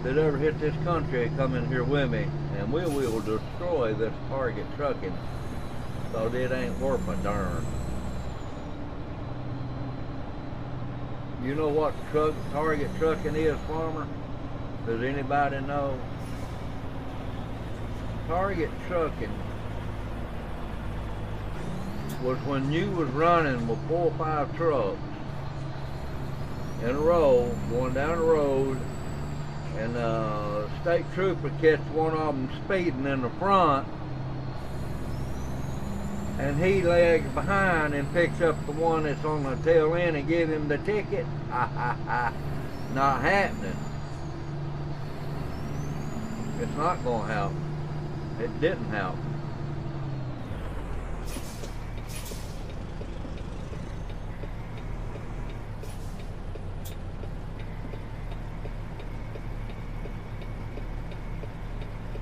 that ever hit this country come in here with me, and we will destroy this Target Trucking, so it ain't worth a darn. You know what Target Trucking is, farmer? Does anybody know? Target Trucking was when you was running with 4 or 5 trucks in a row, going down the road, and a state trooper catch one of them speeding in the front, and he lags behind and picks up the one that's on the tail end and give him the ticket. Not happening. It's not gonna happen. It didn't happen.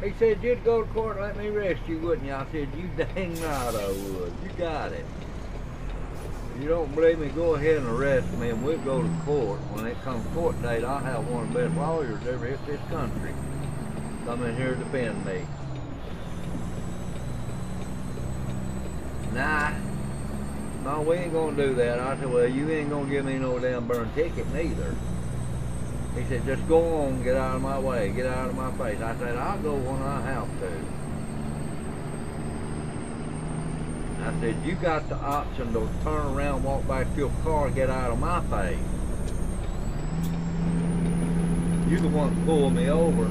He said, you'd go to court and let me arrest you, wouldn't you? I said, you dang right I would. You got it. If you don't believe me, go ahead and arrest me, and we'll go to court. When it comes court date, I'll have one of the best lawyers ever hit this country come in here to defend me. Nah, no, we ain't gonna do that. I said, well, you ain't gonna give me no damn burn ticket neither. He said, just go on, get out of my way, get out of my face. I said, I'll go when I have to. I said, you got the option to turn around, walk back to your car, get out of my face. You the one that pulled me over.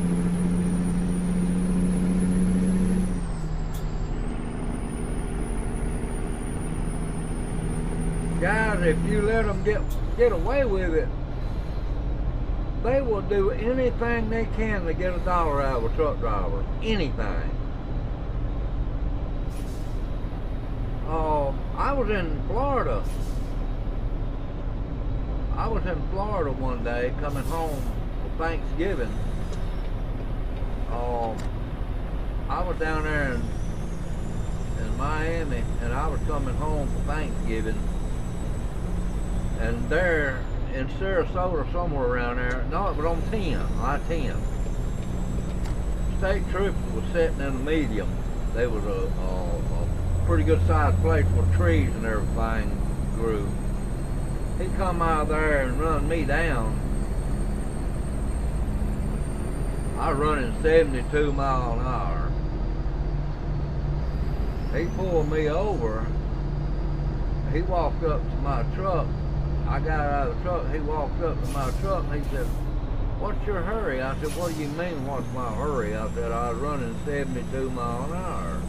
Guys if you let them get away with it, they will do anything they can to get $1 out of a truck driver. Anything. I was in Florida. I was in Florida one day coming home for Thanksgiving. I was down there in Miami, and I was coming home for Thanksgiving. And there in Sarasota, somewhere around there, no, it was on 10, I-10. State troopers was sitting in the medium. They was a pretty good sized place with trees and everything grew. He come out of there and run me down. I was running 72 miles an hour. He pulled me over. He walked up to my truck. I got out of the truck. He walked up to my truck and he said, "What's your hurry?" I said, "What do you mean, what's my hurry?" I said, "I was running 72 miles an hour."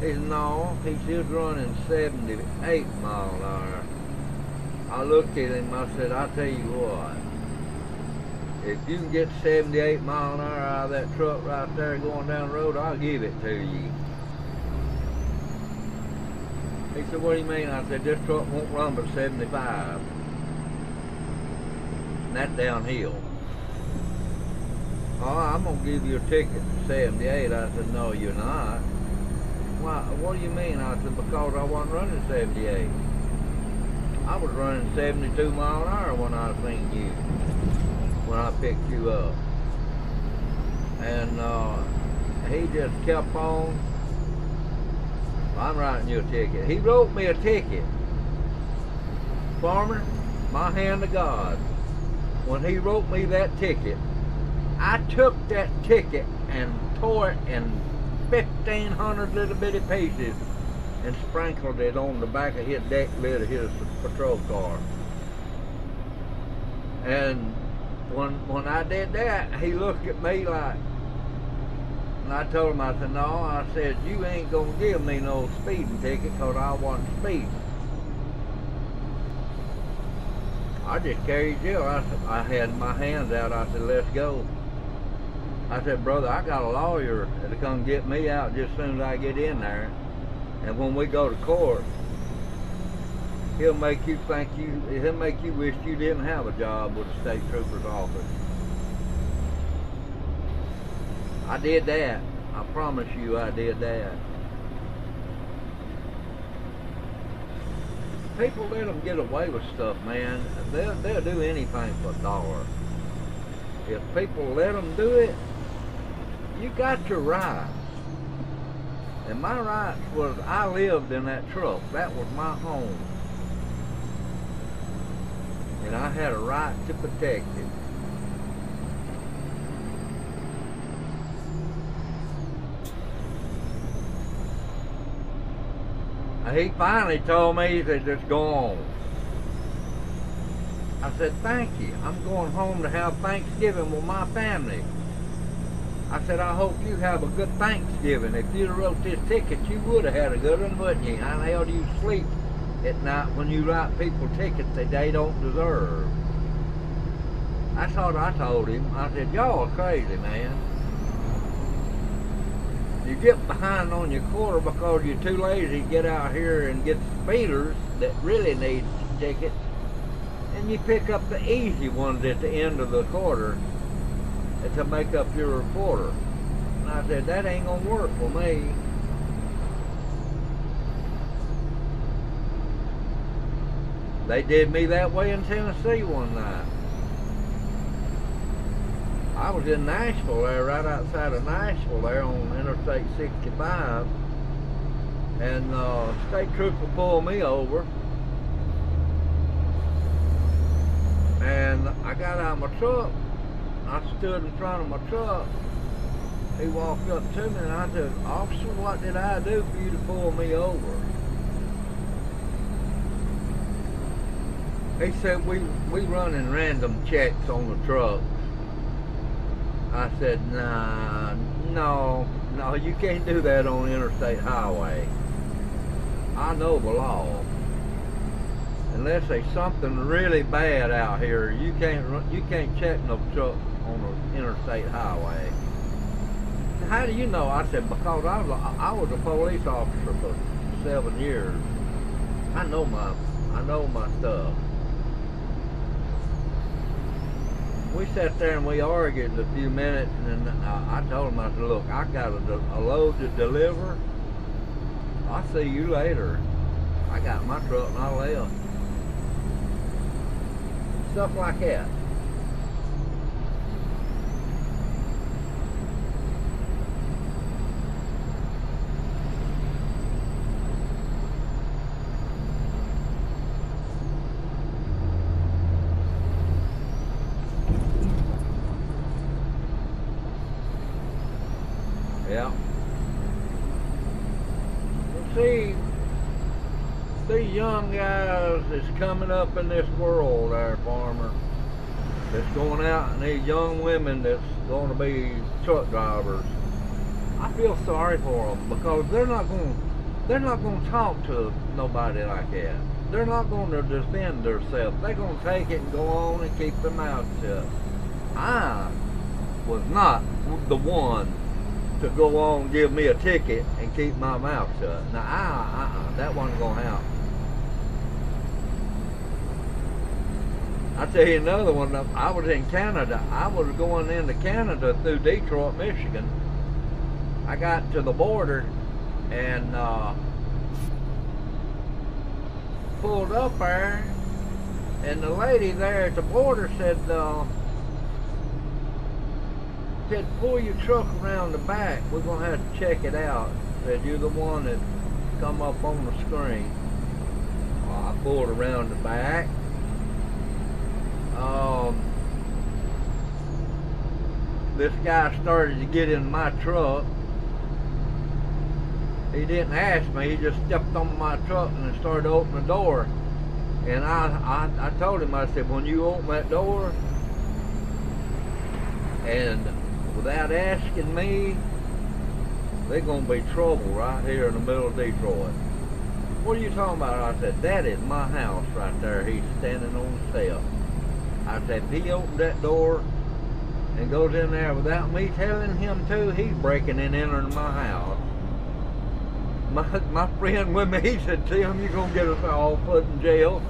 He said, "No," he was running 78 miles an hour. I looked at him, I said, "I tell you what, if you can get 78 miles an hour out of that truck right there going down the road, I'll give it to you." He said, "What do you mean?" I said, "This truck won't run but 75. And that's downhill." "Oh, I'm going to give you a ticket for 78. I said, "No, you're not." "Why, what do you mean?" I said, "Because I wasn't running 78. I was running 72 miles an hour when I seen you, when I picked you up." And he just kept on. "I'm writing you a ticket." He wrote me a ticket. Farmer, my hand to God, when he wrote me that ticket, I took that ticket and tore it in 1,500 little bitty pieces and sprinkled it on the back of his deck lid of his patrol car. And when I did that, he looked at me like, and I told him, I said, "No," I said, "you ain't gonna give me no speeding ticket because I wasn't speeding." I just carried Jill. I had my hands out. I said, "Let's go." I said, "Brother, I got a lawyer that'll come get me out just as soon as I get in there. And when we go to court, he'll make you wish you didn't have a job with the state trooper's office." I did that. I promise you I did that. People let them get away with stuff, man. They'll do anything for $1. If people let them do it, you got your rights. And my rights was, I lived in that truck. That was my home. And I had a right to protect it. He finally told me, he said, "Just go on." I said, "Thank you. I'm going home to have Thanksgiving with my family." I said, "I hope you have a good Thanksgiving. If you'd have wrote this ticket, you would have had a good one, wouldn't you? How the hell do you sleep at night when you write people tickets that they don't deserve?" That's what I told him. I said, "Y'all are crazy, man. You get behind on your quarter because you're too lazy to get out here and get speeders that really need tickets, and you pick up the easy ones at the end of the quarter to make up your quarter." And I said, "That ain't gonna work for me." They did me that way in Tennessee one night. I was in Nashville there, right outside of Nashville there on Interstate 65, and state trooper pulled me over, and I got out of my truck. I stood in front of my truck. He walked up to me and I said, "Officer, what did I do for you to pull me over?" He said, we running random checks on the truck." I said, "Nah, no, you can't do that on the interstate highway. I know the law." And unless there's something really bad out here, you can't check no truck on the interstate highway. How do you know? I said, because I was a police officer for 7 years. I know my stuff. We sat there and we argued a few minutes, and then I told him, I said, look, I got a load to deliver. I'll see you later. I got my truck and I left. Stuff like that. Yeah. See, these young guys that's coming up in this world there, farmer, that's going out, and these young women that's going to be truck drivers, I feel sorry for them, because they're not going to talk to nobody like that. They're not going to defend themselves. They're going to take it and go on and keep their mouth shut. I was not the one to go on and give me a ticket and keep my mouth shut. Now, that wasn't going to happen. I'll tell you another one. I was in Canada. I was going into Canada through Detroit, Michigan. I got to the border and pulled up there, and the lady there at the border said, pull your truck around the back. We're going to have to check it out. Said, you're the one that come up on the screen. I pulled around the back. This guy started to get in my truck. He didn't ask me. He just stepped on my truck and started to open the door. And I told him, I said, when you open that door, and without asking me, there's going to be trouble right here in the middle of Detroit. What are you talking about? I said, that is my house right there. He's standing on the step. I said, if he opened that door and goes in there without me telling him to, he's breaking and entering my house. My friend with me, he said, Tim, you're going to get us all put in jail.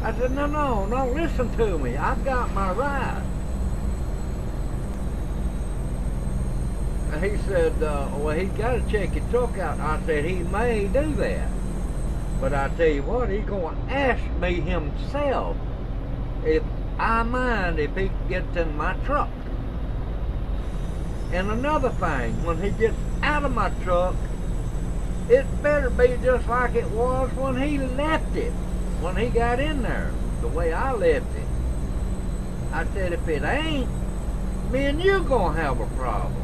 I said, no, listen to me. I've got my rights. He said, well, he's got to check his truck out. I said, he may do that. But I tell you what, he's going to ask me himself if I mind if he gets in my truck. And another thing, when he gets out of my truck, it better be just like it was when he left it, when he got in there, the way I left it. I said, if it ain't, me and you gonna have a problem.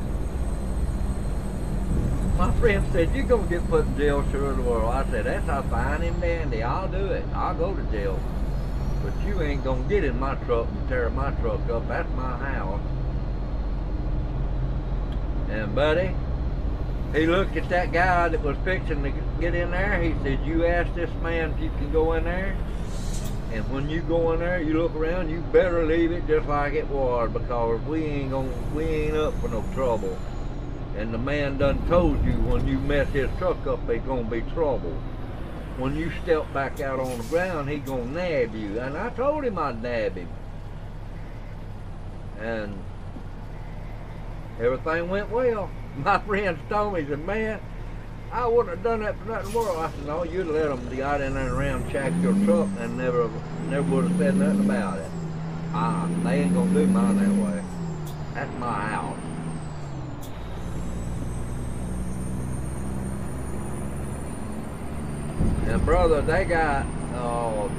My friend said, you're gonna get put in jail, sure the world. I said, that's how fine and dandy, I'll do it. I'll go to jail. But you ain't gonna get in my truck and tear my truck up. That's my house. And buddy, he looked at that guy that was fixing to get in there. He said, you ask this man if you can go in there. And when you go in there, you look around, you better leave it just like it was, because we ain't up for no trouble. And the man done told you when you mess his truck up, there's gonna be trouble. When you step back out on the ground, he's gonna nab you. And I told him I'd nab him. And everything went well. My friends told me, he said, man, I wouldn't have done that for nothing in the world. I said, no, you'd let them get in there and around check your truck and never would have said nothing about it. They ain't gonna do mine that way. That's my house. And brother, they got all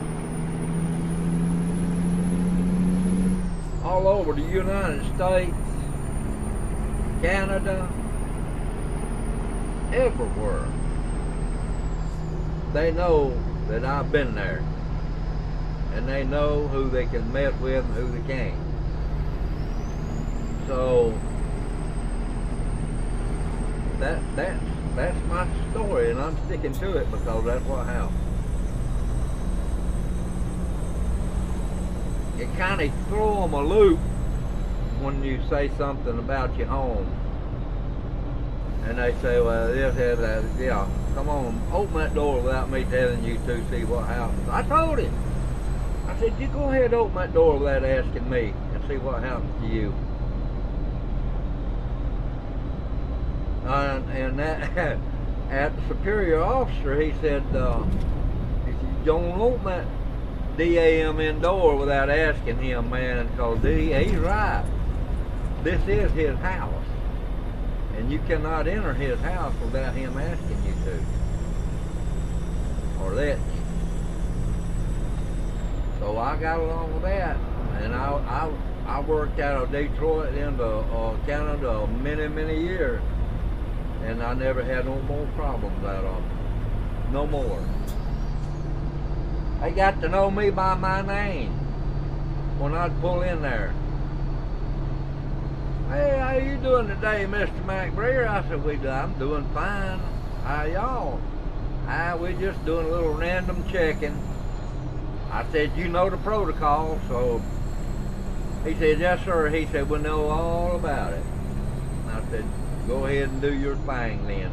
over the United States, Canada, everywhere. They know that I've been there, and they know who they can mess with and who they can't. So that's my story, and I'm sticking to it because that's what happened. it kind of throw them a loop when you say something about your home. And they say, well, this has that. Yeah, come on, open that door without me telling you to, see what happens. I told him. I said, you go ahead and open that door without asking me and see what happens to you. And that, at the superior officer, he said, you don't open that DAMN door without asking him, man, because he's right. This is his house. And you cannot enter his house without him asking you to. Or let you. So I got along with that. And I worked out of Detroit into Canada many, many years. And I never had no more problems out of them. No more. They got to know me by my name when I'd pull in there. Hey, how you doing today, Mr. McBreer? I said, I'm doing fine. How y'all? We just doing a little random checking. I said, you know the protocol, so he said, yes, sir. He said, we know all about it. I said, go ahead and do your thing then.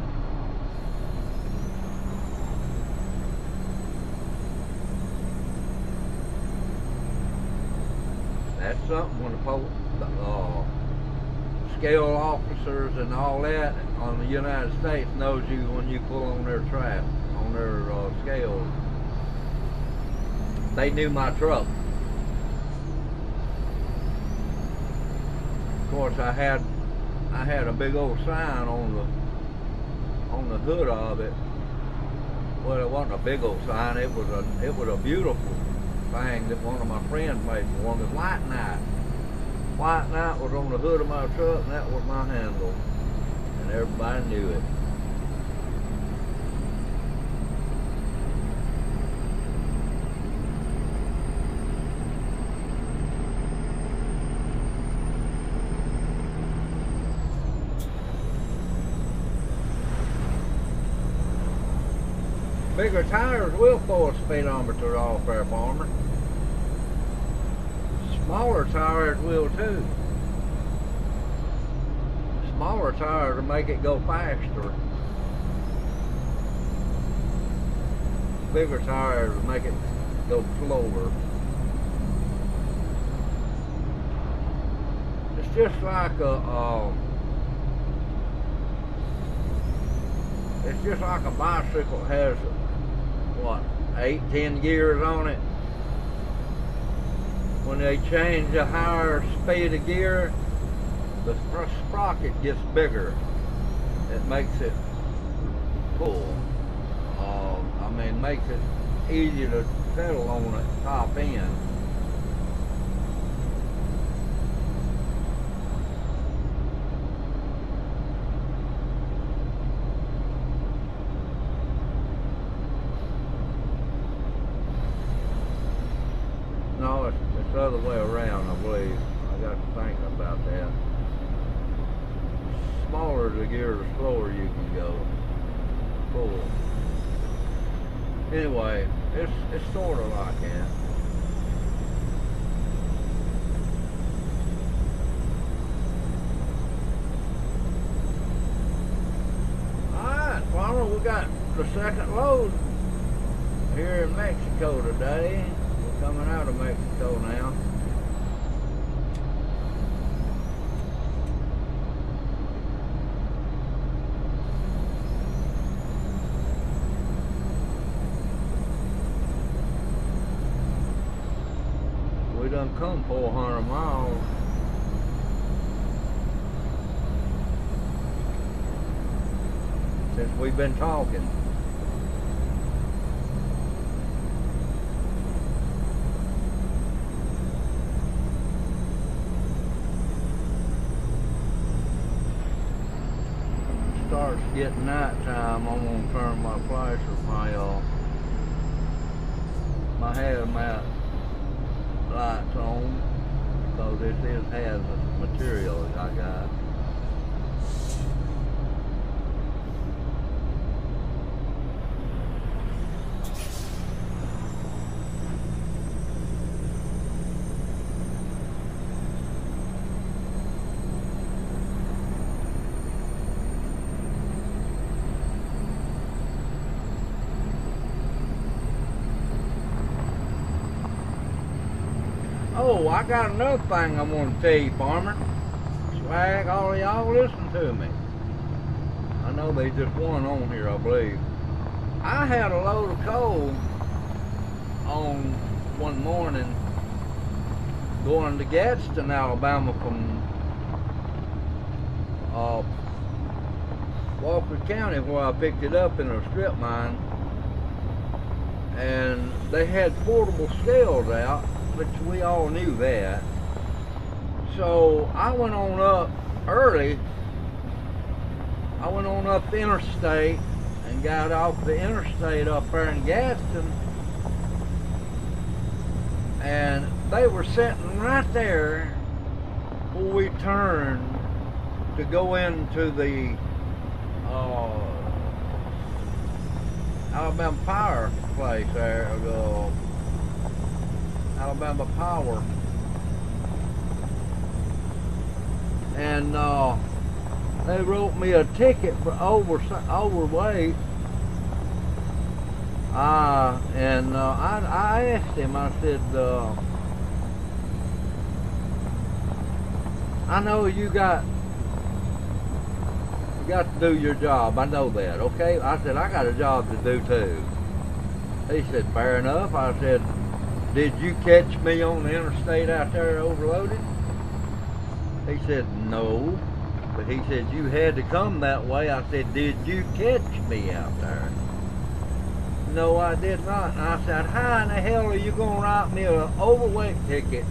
That's something when the scale officers and all that on the United States knows you when you pull on their trap, on their scales. They knew my truck. Of course, I had a big old sign on the hood of it. Well, it wasn't a big old sign. It was a beautiful thing that one of my friends made for one. It was White Knight. White Knight was on the hood of my truck, and that was my handle, and everybody knew it. Bigger tires will throw a speedometer off there, farmer. Smaller tires will too. Smaller tires will make it go faster. Bigger tires will make it go slower. It's just like it's just like a bicycle has, what, 8-10 gears on it. When they change a higher speed of gear, the sprocket gets bigger. It makes it pull. Makes it easier to settle on the top end. No, it's the other way around, I believe. I got to think about that. Smaller the gear, the slower you can go. Pull. Anyway, it's sort of like that. Alright, farmer, we got the second load here in Mexico today. We're coming out of Mexico now. We done come 400 miles. Since we've been talking. Starts getting nighttime, I'm gonna turn my flasher, my hazmat lights on, because this is hazardous material I got. Oh, I got another thing I want to tell you, farmer. Swag, all of y'all listen to me. I know there's just one on here, I believe. I had a load of coal on one morning going to Gadsden, Alabama from Walker County, where I picked it up in a strip mine. And they had portable scales out, which we all knew that. So I went on up early. I went on up the interstate and got off the interstate up there in Gadsden, and they were sitting right there where we turned to go into the Alabama Power place there, Alabama Power, and they wrote me a ticket for overweight. And I asked him, I said, I know you got to do your job, I know that, okay? I said, I got a job to do too. He said, fair enough. I said, did you catch me on the interstate out there overloaded? He said, no. But he said, you had to come that way. I said, did you catch me out there? No, I did not. And I said, how in the hell are you going to write me an overweight ticket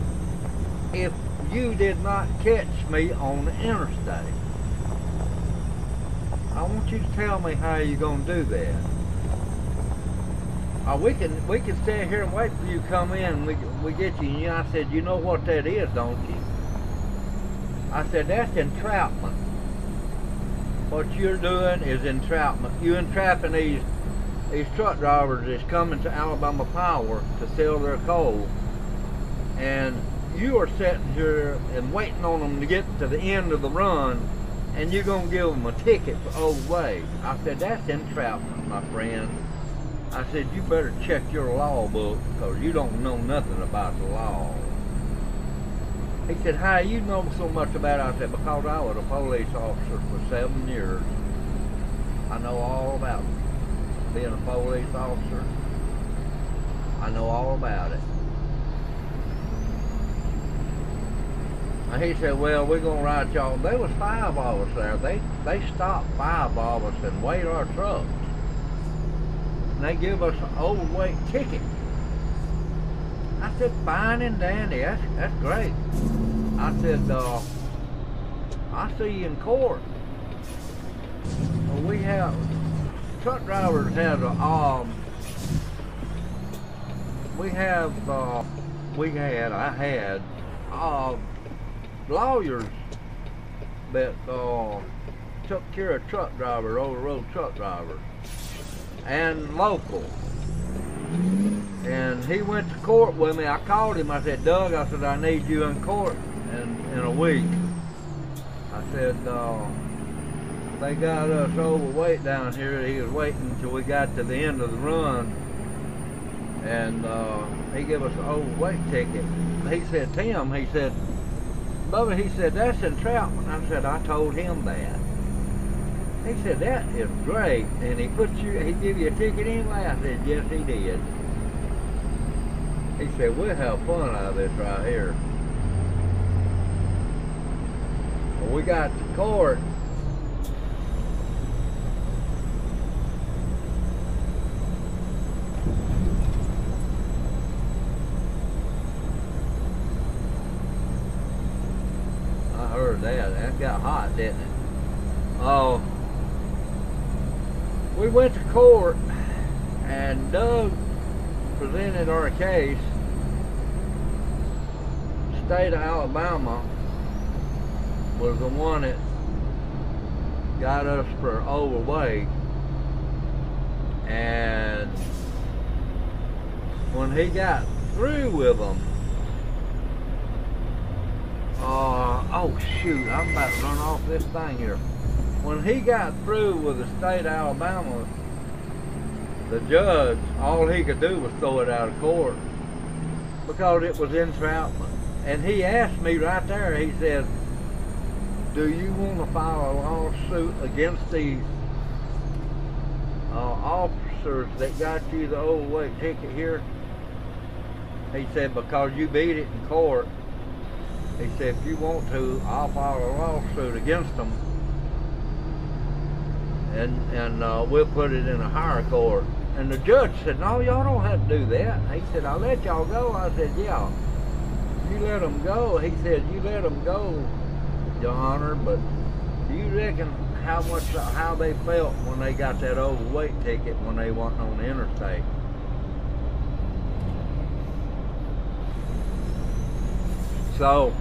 if you did not catch me on the interstate? I want you to tell me how you're going to do that. We can stand here and wait for you to come in and we get you. And I said, you know what that is, don't you? I said, that's entrapment. What you're doing is entrapment. You're entrapping these truck drivers that's coming to Alabama Power to sell their coal. And you are sitting here and waiting on them to get to the end of the run, and you're going to give them a ticket for overweight. I said, that's entrapment, my friend. I said, you better check your law book, because you don't know nothing about the law. He said, how you know so much about it? I said, because I was a police officer for 7 years. I know all about being a police officer. I know all about it. And he said, well, we're going to write y'all. There was 5 of us there. They stopped 5 of us and weighed our trucks. And they give us an overweight ticket. I said, fine and dandy, that's great. I said, I'll see you in court. Well, we have, truck drivers have I had lawyers that took care of truck drivers, over the road truck drivers, and local. And he went to court with me. I called him. I said, Doug, I said, I need you in court in a week. I said, they got us overweight down here. He was waiting until we got to the end of the run. And he gave us an overweight ticket. He said, Tim, he said, Bubba, he said, that's entrapment. I said, I told him that. He said, that is great. And he give you a ticket anyway? I said, yes, he did. He said, we'll have fun out of this right here. Well, we got to court. I heard that. That got hot, didn't it? Oh. We went to court, and Doug presented our case. State of Alabama was the one that got us for overweight, and when he got through with them, oh shoot, I'm about to run off this thing here. When he got through with the state of Alabama, the judge, all he could do was throw it out of court because it was entrapment. And he asked me right there, he said, do you want to file a lawsuit against these officers that got you the overweight ticket here? He said, because you beat it in court. He said, if you want to, I'll file a lawsuit against them, and we'll put it in a higher court. And the judge said, no, y'all don't have to do that. He said, I'll let y'all go. I said, yeah, you let them go. He said, you let them go, Your Honor, but do you reckon how they felt when they got that overweight ticket when they wasn't on the interstate? So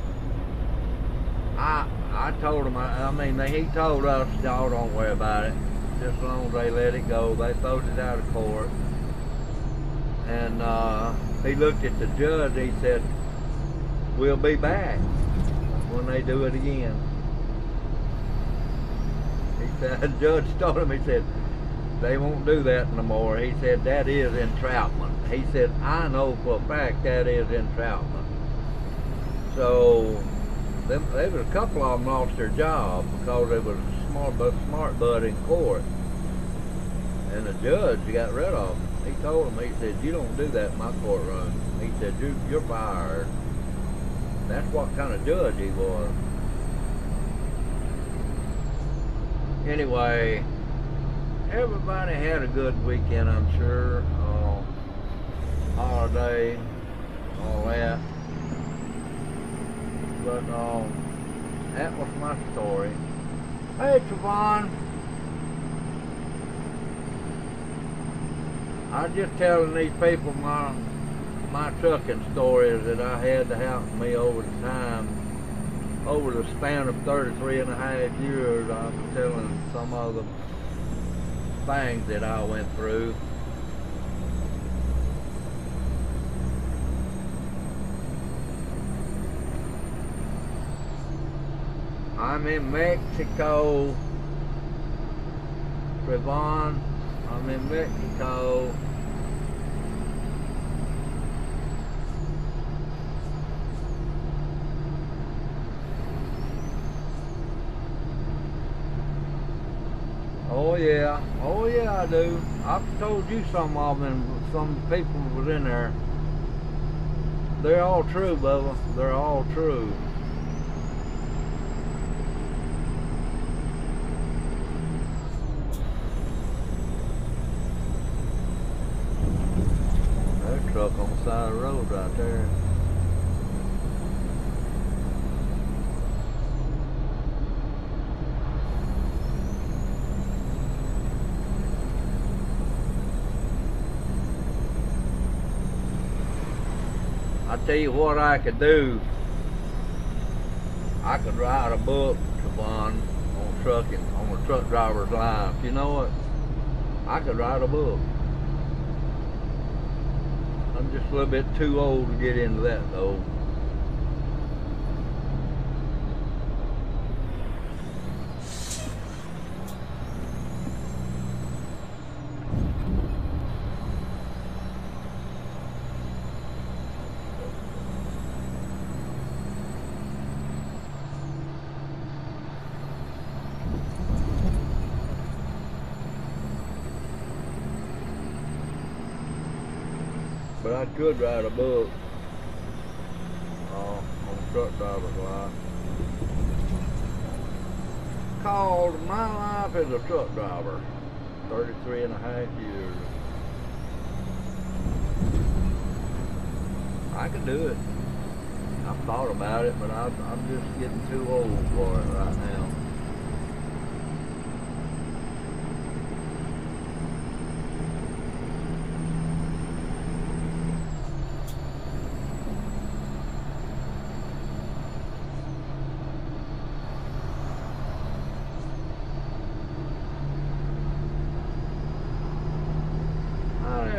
I told him, I mean, he told us, y'all don't worry about it. Just as long as they let it go. They throwed it out of court. And he looked at the judge, he said, we'll be back when they do it again. He said, the judge told him, he said, they won't do that no more. He said, that is entrapment. He said, I know for a fact that is entrapment. So there was a couple of them lost their job because they was smart butt in court, and the judge got rid of them. He told him, he said, you don't do that in my courtroom. He said, you're fired. That's what kind of judge he was. Anyway, everybody had a good weekend, I'm sure. Holiday, all that. But that was my story. Hey, Trevon. I was just telling these people my trucking stories that I had to happen to me over the time. Over the span of 33.5 years, I was telling some of the things that I went through. I'm in Mexico, Trevon. I'm in Mexico. Oh yeah, I do. I've told you some of them, some people was in there. They're all true, Bubba. They're all true. There's a truck on the side of the road right there. I tell you what I could do. I could write a book, Trevon, on trucking, on a truck driver's life. You know what? I could write a book. I'm just a little bit too old to get into that though. But I could write a book on truck driver's life called My Life as a Truck Driver, 33.5 years. I could do it. I've thought about it, but I'm just getting too old for it right now.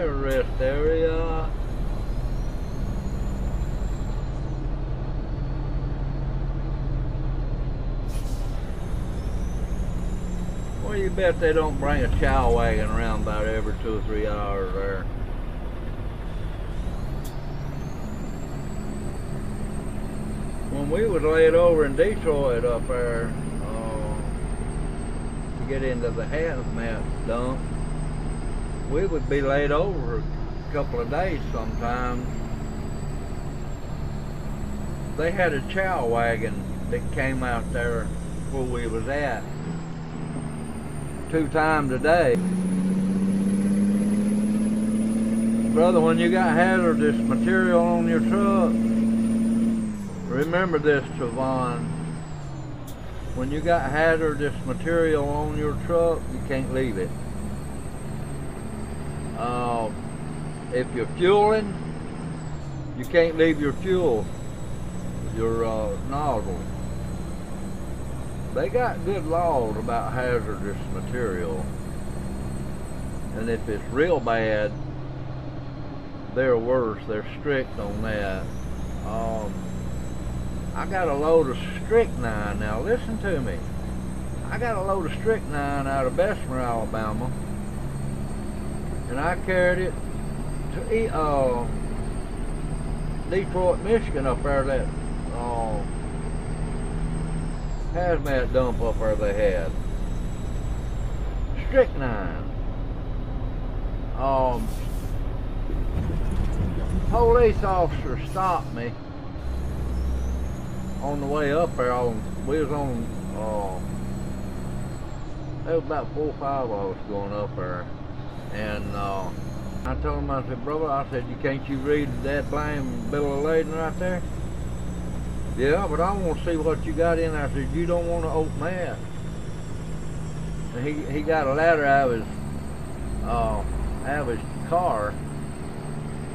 Rest area. Well, you bet they don't bring a chow wagon around about every 2 or 3 hours there. when we was laid over in Detroit up there to get into the hazmat dump, we would be laid over a couple of days sometimes. They had a chow wagon that came out there where we was at 2 times a day. Brother, when you got hazardous material on your truck, remember this, Trevon. When you got hazardous material on your truck, you can't leave it. If you're fueling, you can't leave your fuel, your nozzle. They got good laws about hazardous material, and if it's real bad, they're worse. They're strict on that. I got a load of strychnine. Now listen to me. I got a load of strychnine out of Bessemer, Alabama, and I carried it to Detroit, Michigan, up there, that hazmat dump up there they had. Strychnine. Police officer stopped me on the way up there. We was on, there was about 4 or 5 of us going up there, and I told him, I said, brother, I said, can't you read that blame bill of lading right there? Yeah, but I want to see what you got in there. I said, you don't want to open that. And he got a ladder out of his car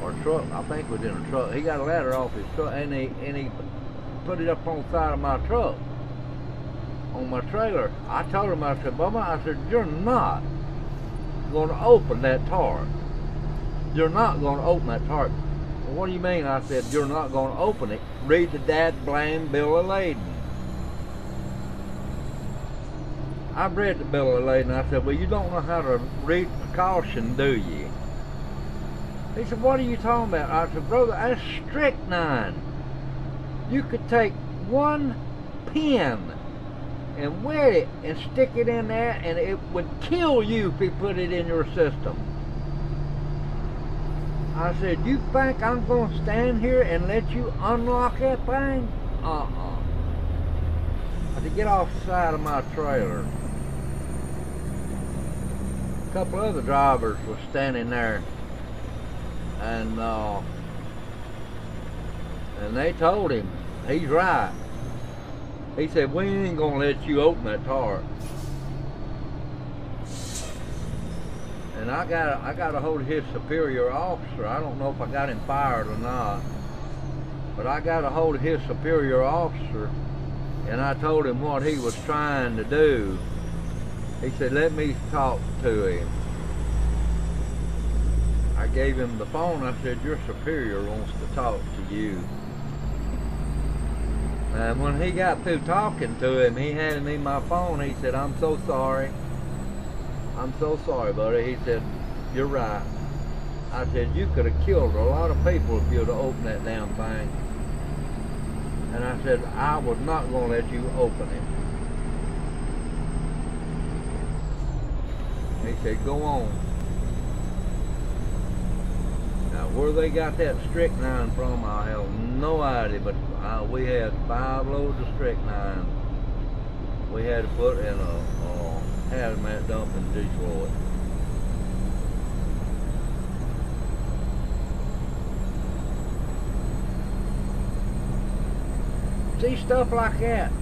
or truck. I think it was in a truck. He got a ladder off his truck, and he put it up on the side of my truck, on my trailer. I told him, I said, Bubba, I said, you're not going to open that tarp. You're not going to open that tarp. Well, what do you mean? I said, you're not going to open it. Read the dad blame bill of lading. I read the bill of lading. I said, well, you don't know how to read precaution, do you? He said, what are you talking about? I said, brother, that's strychnine. You could take 1 pin and wet it and stick it in there, and it would kill you if you put it in your system. I said, you think I'm going to stand here and let you unlock that thing? I had to get off the side of my trailer. A couple other drivers were standing there, and they told him, he's right. He said, we ain't going to let you open that tarp. And I got a hold of his superior officer. I don't know if I got him fired or not, but I got a hold of his superior officer, and I told him what he was trying to do. He said, let me talk to him. I gave him the phone. I said, your superior wants to talk to you. And when he got through talking to him, he handed me my phone. He said, I'm so sorry. I'm so sorry, buddy. He said, you're right. I said, you could have killed a lot of people if you'd have opened that damn thing. And I said, I was not going to let you open it. He said, go on. Now, where they got that strychnine from, I have no idea, but we had 5 loads of strychnine. We had to put in a hazmat dump in Detroit. See, stuff like that,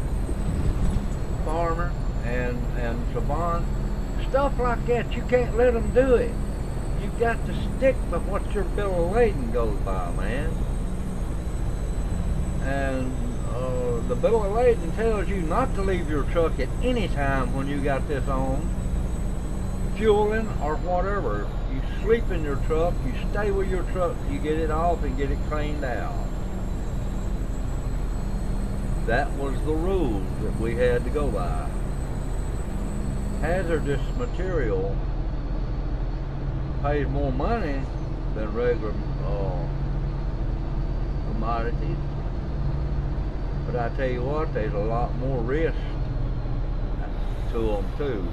Farmer and Savon, stuff like that, you can't let them do it. You got to stick to what your bill of lading goes by, man. And the bill of lading tells you not to leave your truck at any time when you got this on, fueling or whatever. You sleep in your truck, you stay with your truck, you get it off and get it cleaned out. That was the rules that we had to go by. Hazardous material pays more money than regular commodities. But I tell you what, there's a lot more risk to them too.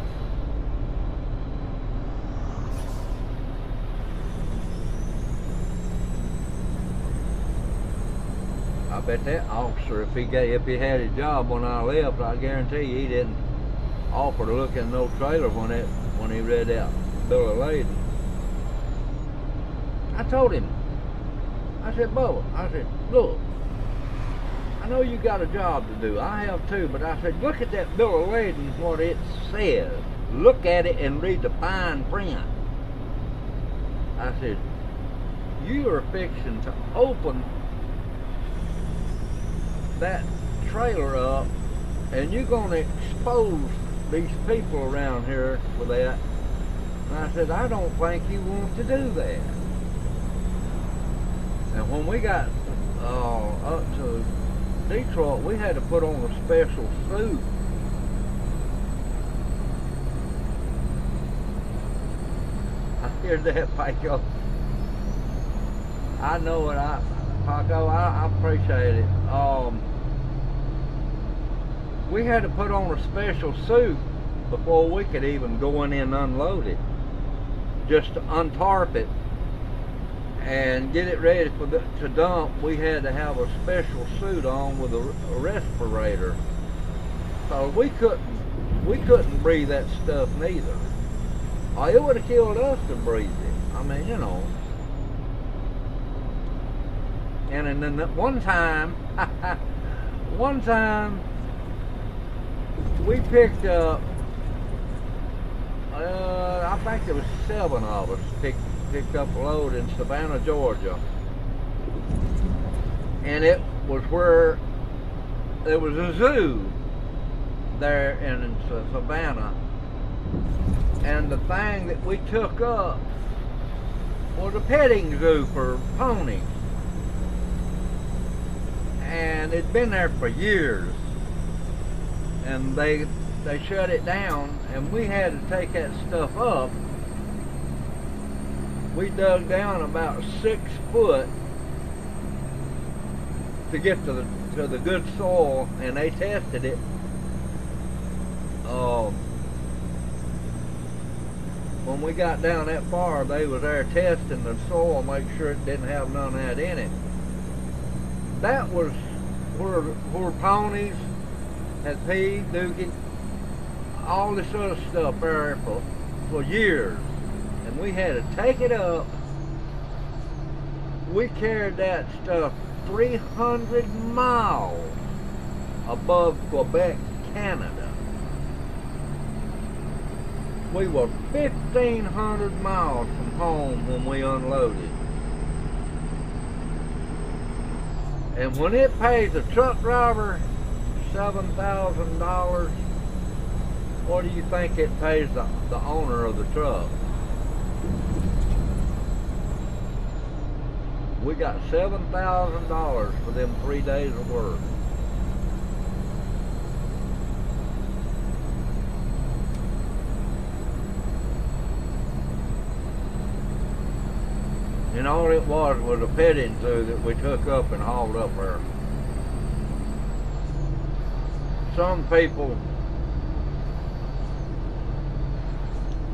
I bet that officer, if he had his job when I left, I guarantee you he didn't offer to look in no trailer when he read that bill of lading. I told him, I said, Bubba, I said, look, I know you got a job to do. I have too, but I said, look at that bill of lading, what it says. Look at it and read the fine print. I said, you are fixing to open that trailer up, and you're going to expose these people around here with that. And I said, I don't think you want to do that. And when we got up to Detroit, we had to put on a special suit. I hear that, Paco. I know it. Paco, I appreciate it. We had to put on a special suit before we could even go in and unload it. Just to untarp it and get it ready to dump, we had to have a special suit on with a respirator. So we couldn't breathe that stuff neither. Oh, it would have killed us to breathe it. I mean, you know. And then one time we picked up, I think there was 7 of us picked up a load in Savannah, Georgia. And it was where there was a zoo there in Savannah. And the thing that we took up was a petting zoo for ponies. And it'd been there for years. And they shut it down, and we had to take that stuff up. We dug down about 6 foot to get to the good soil, and they tested it. When we got down that far, they was there testing the soil, make sure it didn't have none of that in it. That was where ponies had peed, dookie, all this other stuff there for years. And we had to take it up. We carried that stuff 300 miles above Quebec, Canada. We were 1,500 miles from home when we unloaded. And when it pays a truck driver $7,000, what do you think it pays the owner of the truck? We got $7,000 for them 3 days of work. And all it was a petting zoo that we took up and hauled up there. Some people,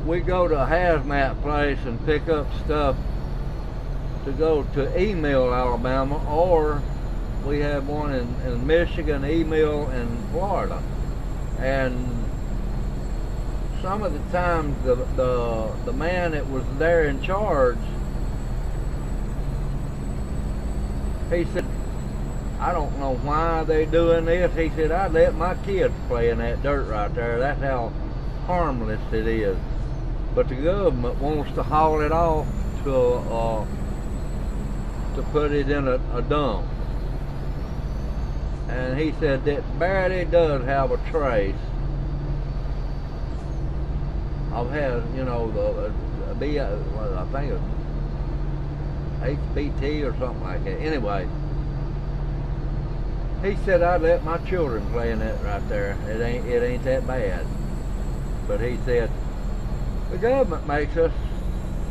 we go to a hazmat place and pick up stuff to go to Email, Alabama, or we have one in Michigan, Email in Florida. And some of the times the man that was there in charge, he said, I don't know why they doing this. He said, I'd let my kids play in that dirt right there. That's how harmless it is. But the government wants to haul it off to put it in a dump. And he said that barely does have a trace of having, you know, I think it's HBT or something like that. Anyway, he said I'd let my children play in that right there. It ain't that bad. But he said the government makes us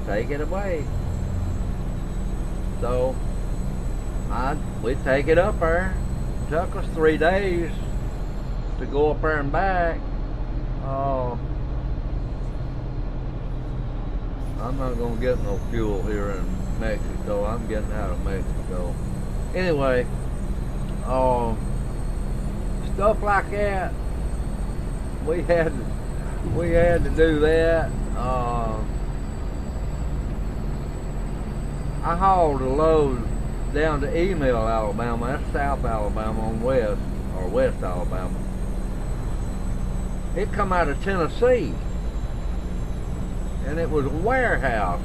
take it away. So we take it up there took us 3 days to go up there and back. I'm not gonna get no fuel here in Mexico. I'm getting out of Mexico. Anyway, stuff like that, we had to do that. I hauled a load down to Email, Alabama. That's South Alabama on West Alabama. It come out of Tennessee, and it was a warehouse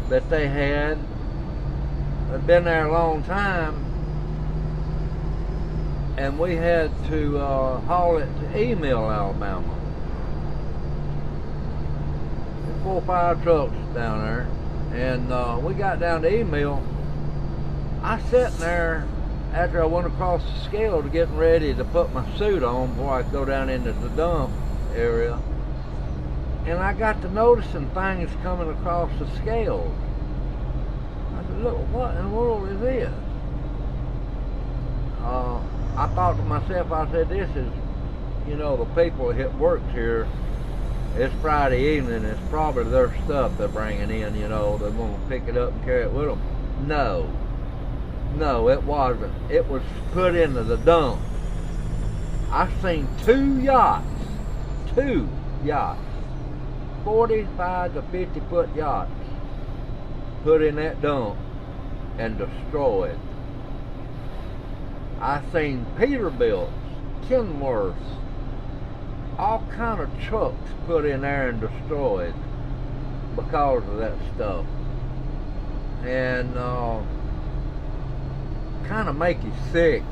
that they had been there a long time, and we had to haul it to Email, Alabama. 4 or 5 trucks down there, and we got down to Email. I sat there after I went across the scale to getting ready to put my suit on before I go down into the dump area, and I got to noticing things coming across the scales. I said, look, what in the world is this? I thought to myself, I said, this is, you know, the people that works here. It's Friday evening, it's probably their stuff they're bringing in, you know, they're going to pick it up and carry it with them. No, it wasn't. It was put into the dump. I seen 2 yachts, 45 to 50 foot yachts, put in that dump and destroyed. I seen Peterbilts, Kenworths, all kind of trucks put in there and destroyed because of that stuff. And kind of make you sick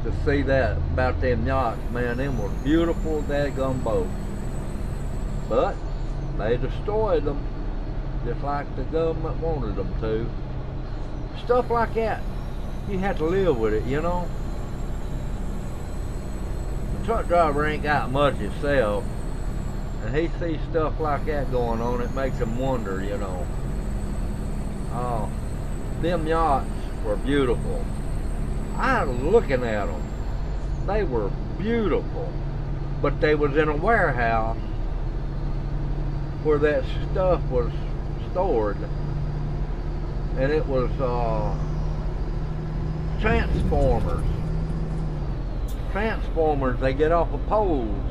to see that about them yachts, man. Them were beautiful daggum boats, but they destroyed them just like the government wanted them to. Stuff like that, you have to live with it, you know. The truck driver ain't got much himself, and he sees stuff like that going on. It makes him wonder, you know. Them yachts were beautiful. I was looking at them. They were beautiful, but they was in a warehouse where that stuff was stored, and it was transformers. They get off of poles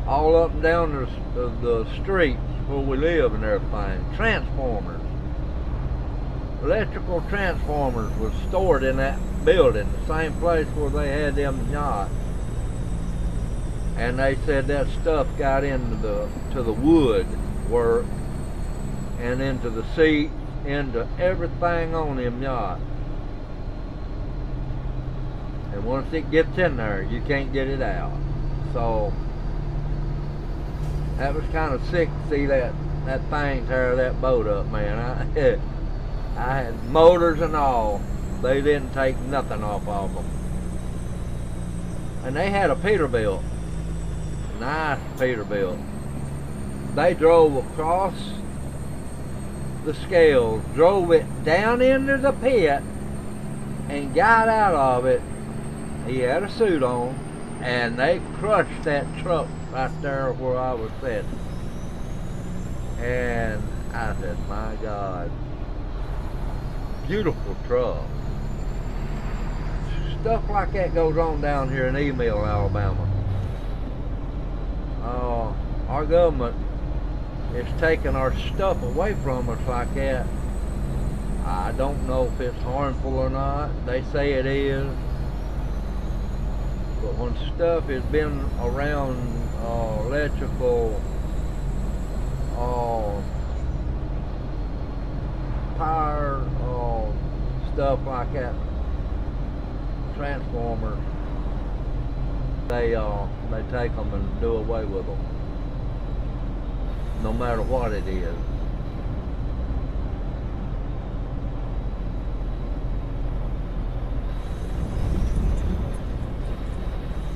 all up and down the streets where we live and everything. Transformers, electrical transformers, was stored in that building, the same place where they had them yachts. And they said that stuff got into the wood work and into the seat, into everything on them yachts. And once it gets in there, you can't get it out. So that was kind of sick to see that thing tear that boat up, man. I had motors and all. They didn't take nothing off of them. And they had a Peterbilt. Nice Peterbilt. They drove across the scales, drove it down into the pit, and got out of it. He had a suit on, and they crushed that truck right there where I was sitting. And I said, my God, beautiful truck. Stuff like that goes on down here in Email, Alabama. Our government is taking our stuff away from us like that. I don't know if it's harmful or not. They say it is. But when stuff has been around electrical power, stuff like that, transformers, they take them and do away with them, no matter what it is.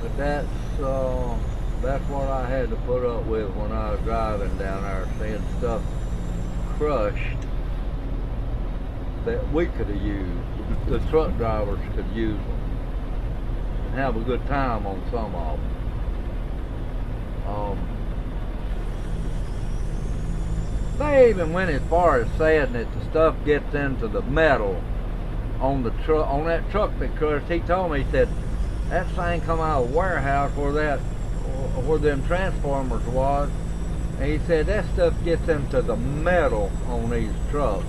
But that's what I had to put up with when I was driving down there, seeing stuff crushed that we could have used. The truck drivers could use them and have a good time on some of them. They even went as far as saying that the stuff gets into the metal on the truck, on that truck, because he told me, he said that thing come out of a warehouse where them transformers was, and he said that stuff gets into the metal on these trucks.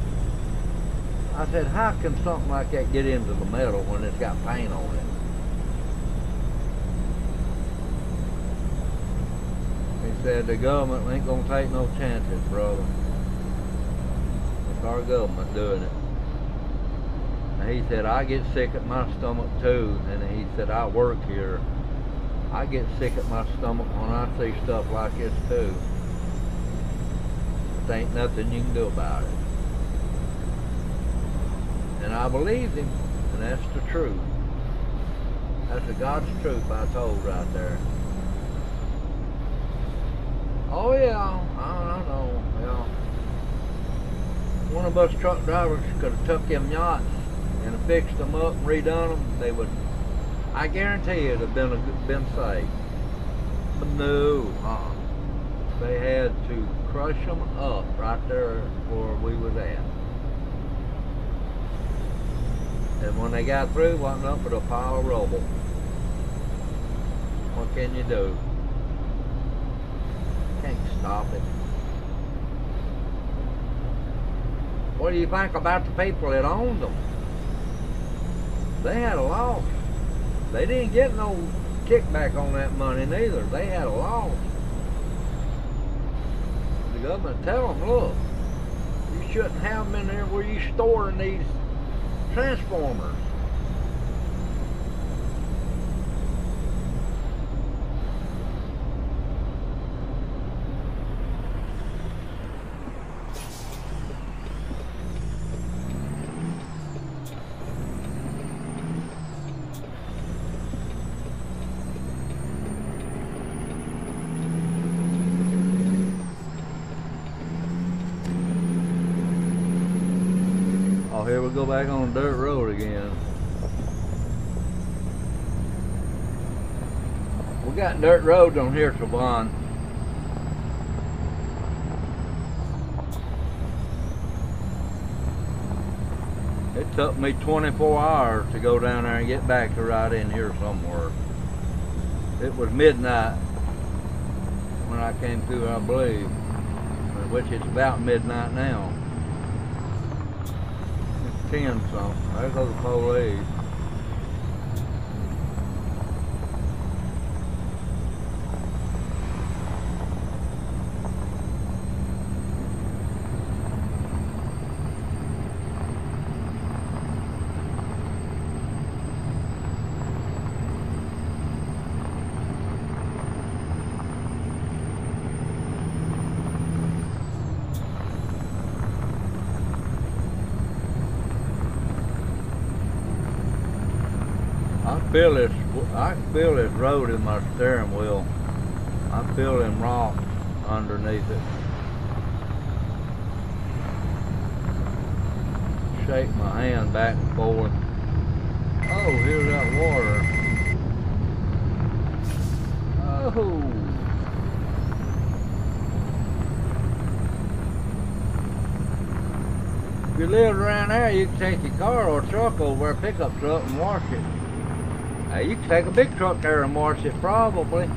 I said, how can something like that get into the metal when it's got paint on it? He said the government ain't gonna take no chances, brother. It's our government doing it. And he said, I get sick at my stomach too. And he said, I work here. I get sick at my stomach when I see stuff like this too. But there ain't nothing you can do about it. And I believed him, and that's the truth. That's the God's truth I told right there. Oh yeah, I know, yeah. One of us truck drivers could have took them yachts and fixed them up and redone them. They would, I guarantee you, it'd have been safe. But no, they had to crush them up right there where we was at. And when they got through, wasn't up but a pile of rubble. What can you do? Can't stop it. What do you think about the people that owned them? They had a loss. They didn't get no kickback on that money neither. They had a loss. The government tell them, look, you shouldn't have them in there where you storing these transformers. Oh, here we go back on the dirt road again. We got dirt roads on here, Savon. It took me 24 hours to go down there and get back to right in here somewhere. It was midnight when I came through, I believe, which it's about midnight now. 10 something. There goes the police. I can feel this road in my steering wheel. I feel them rocks underneath it. Shake my hand back and forth. Oh, here's that water. Oh. If you lived around there, you could take your car or truck over there, pickup truck, and wash it. Now, you can take a big truck there and wash it, probably.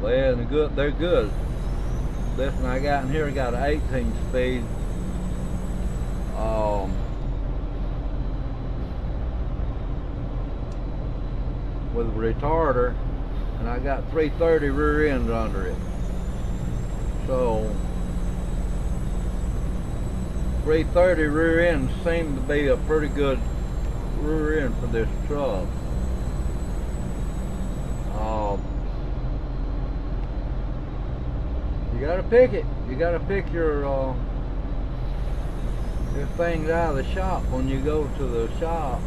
They're good. This one I got in here got an 18 speed. With a retarder, and I got 330 rear ends under it. So 330 rear ends seem to be a pretty good rear end for this truck. You gotta pick it. You gotta pick your things out of the shop when you go to the shop.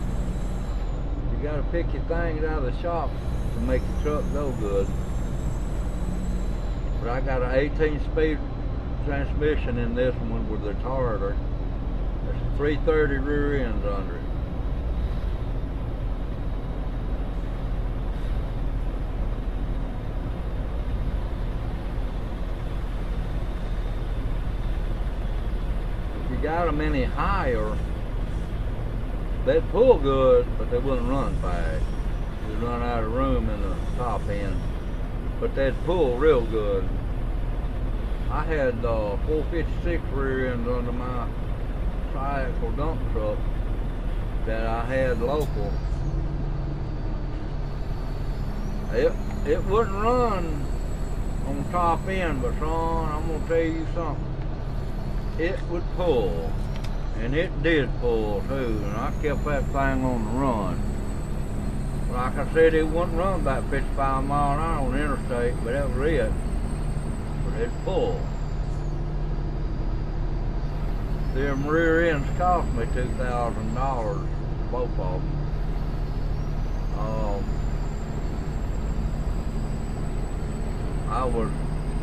You gotta pick your things out of the shop to make your truck go good. But I got an 18-speed transmission in this one with the retarder. There's 330 rear ends under it. If you got them any higher, they'd pull good, but they wouldn't run fast. They'd run out of room in the top end, but they'd pull real good. I had 456 rear ends under my tri-axle dump truck that I had local. It wouldn't run on top end, but son, I'm gonna tell you something. It would pull. And it did pull too, and I kept that thing on the run. Like I said, it wouldn't run about 55 miles an hour on the interstate, but that was it. But it'd pull. Them rear ends cost me $2,000, both of them.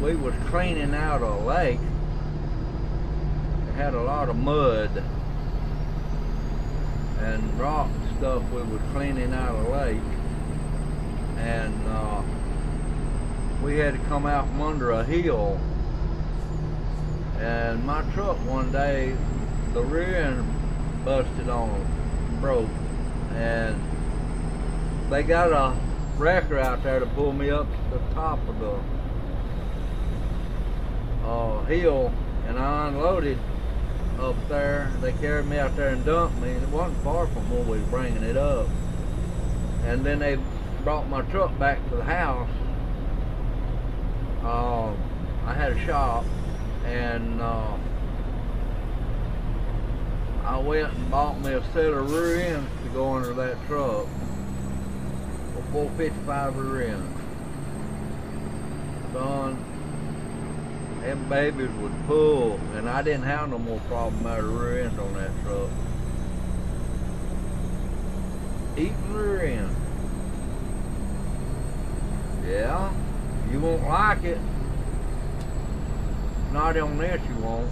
We was cleaning out a lake. Had a lot of mud and rock stuff. We was cleaning out a lake, and we had to come out from under a hill, and my truck one day, the rear end busted on, broke, and they got a wrecker out there to pull me up to the top of the hill, and I unloaded up there. They carried me out there and dumped me, and it wasn't far from where we was bringing it up. And then they brought my truck back to the house. I had a shop, and I went and bought me a set of rear ends to go under that truck for 455 rear ends. Son, them babies would pull, and I didn't have no more problem out of rear ends on that truck. Eating rear end. Yeah, you won't like it. Not on this, you won't.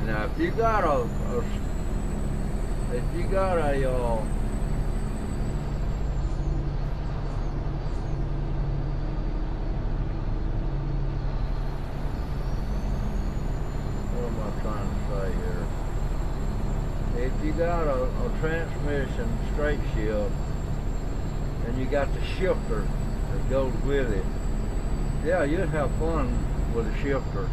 Now, if you got a if you got a transmission straight shift, and you got the shifter that goes with it, yeah, you'd have fun with a shifter.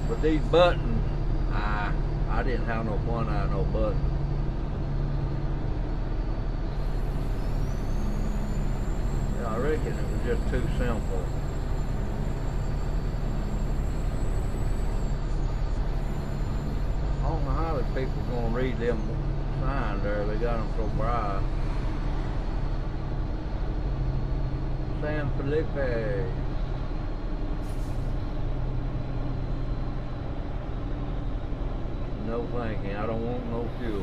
But these buttons, I didn't have no fun out of no buttons. Yeah, I reckon it was just too simple. I don't know how the people gonna read them signs there. They got them so bright. San Felipe. No thanking. I don't want no fuel.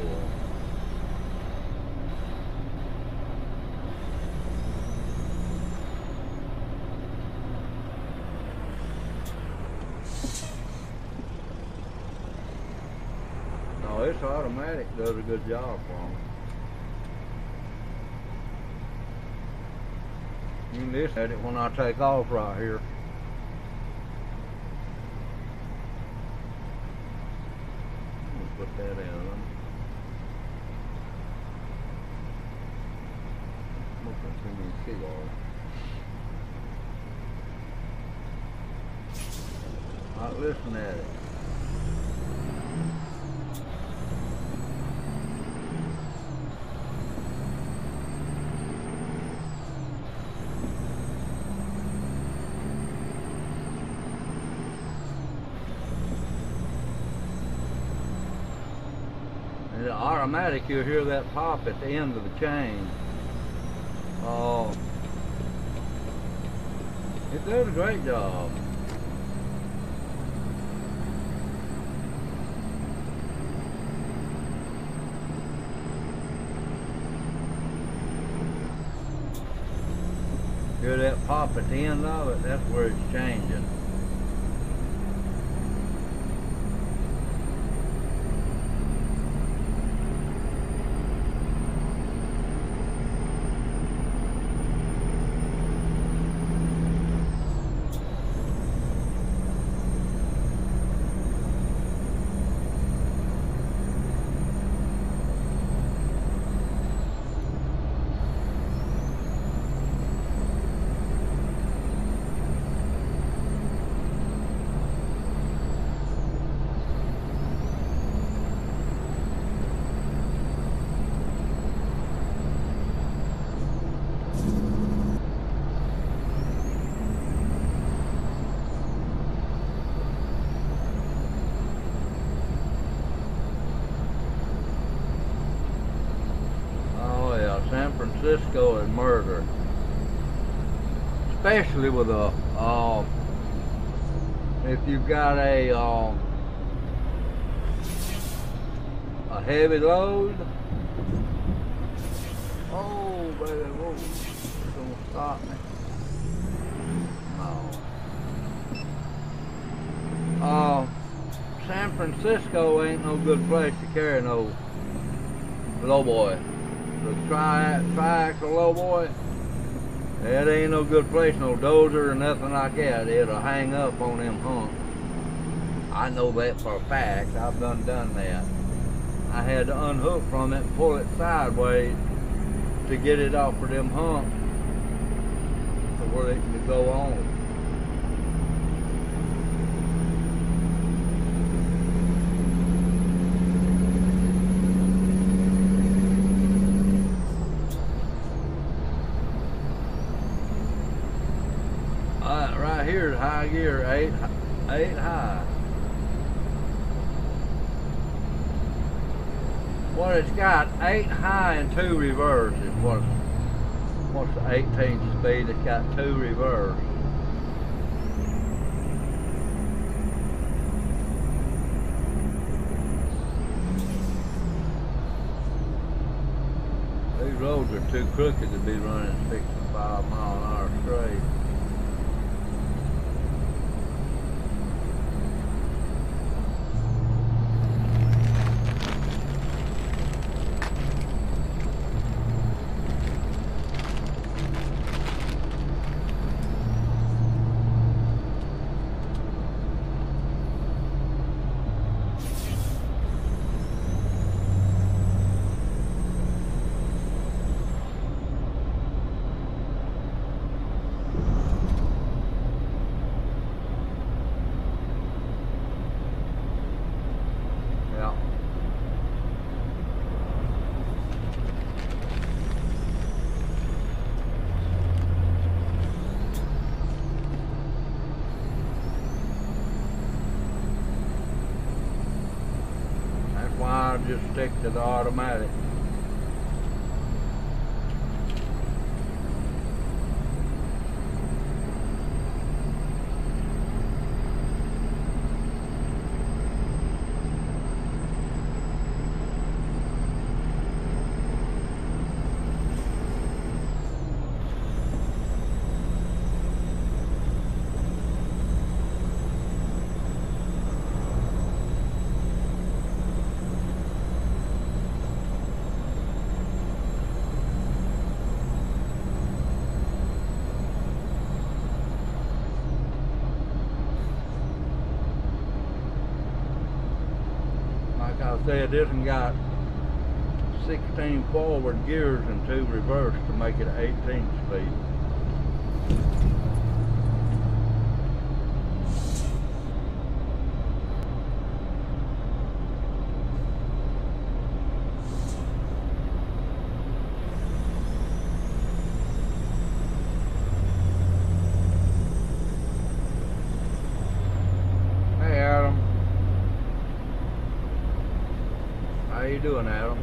No, it's automatic. Does a good job for them. You can listen at it when I take off right here. Put that in. Too many cigars. All right, listen at it. And the automatic, you'll hear that pop at the end of the chain. It does a great job. Hear that pop at the end of it? That's where it's changing. San Francisco is murder, especially with if you've got a heavy load. Oh baby, whoa, it's gonna stop me. No. San Francisco ain't no good place to carry no low boy. The tri-axle low boy, it ain't no good place, no dozer or nothing like that. It'll hang up on them humps. I know that for a fact. I've done that. I had to unhook from it and pull it sideways to get it off of them humps to where it could go on. Right here is high gear, 8 high. Well, it's got 8 high and 2 reverse is what's the 18 speed. It's got 2 reverse. These roads are too crooked to be running 65 mile an hour straight. I'll just stick to the automatic. Like I said, this one got 16 forward gears and 2 reverse to make it 18 speed. Hey Adam. How you doing, Adam?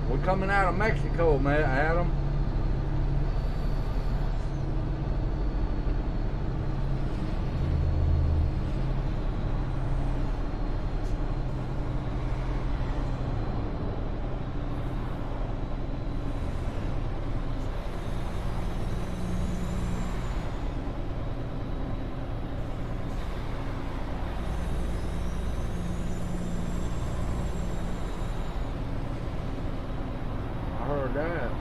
We're coming out of Mexico, man, Adam. I heard that.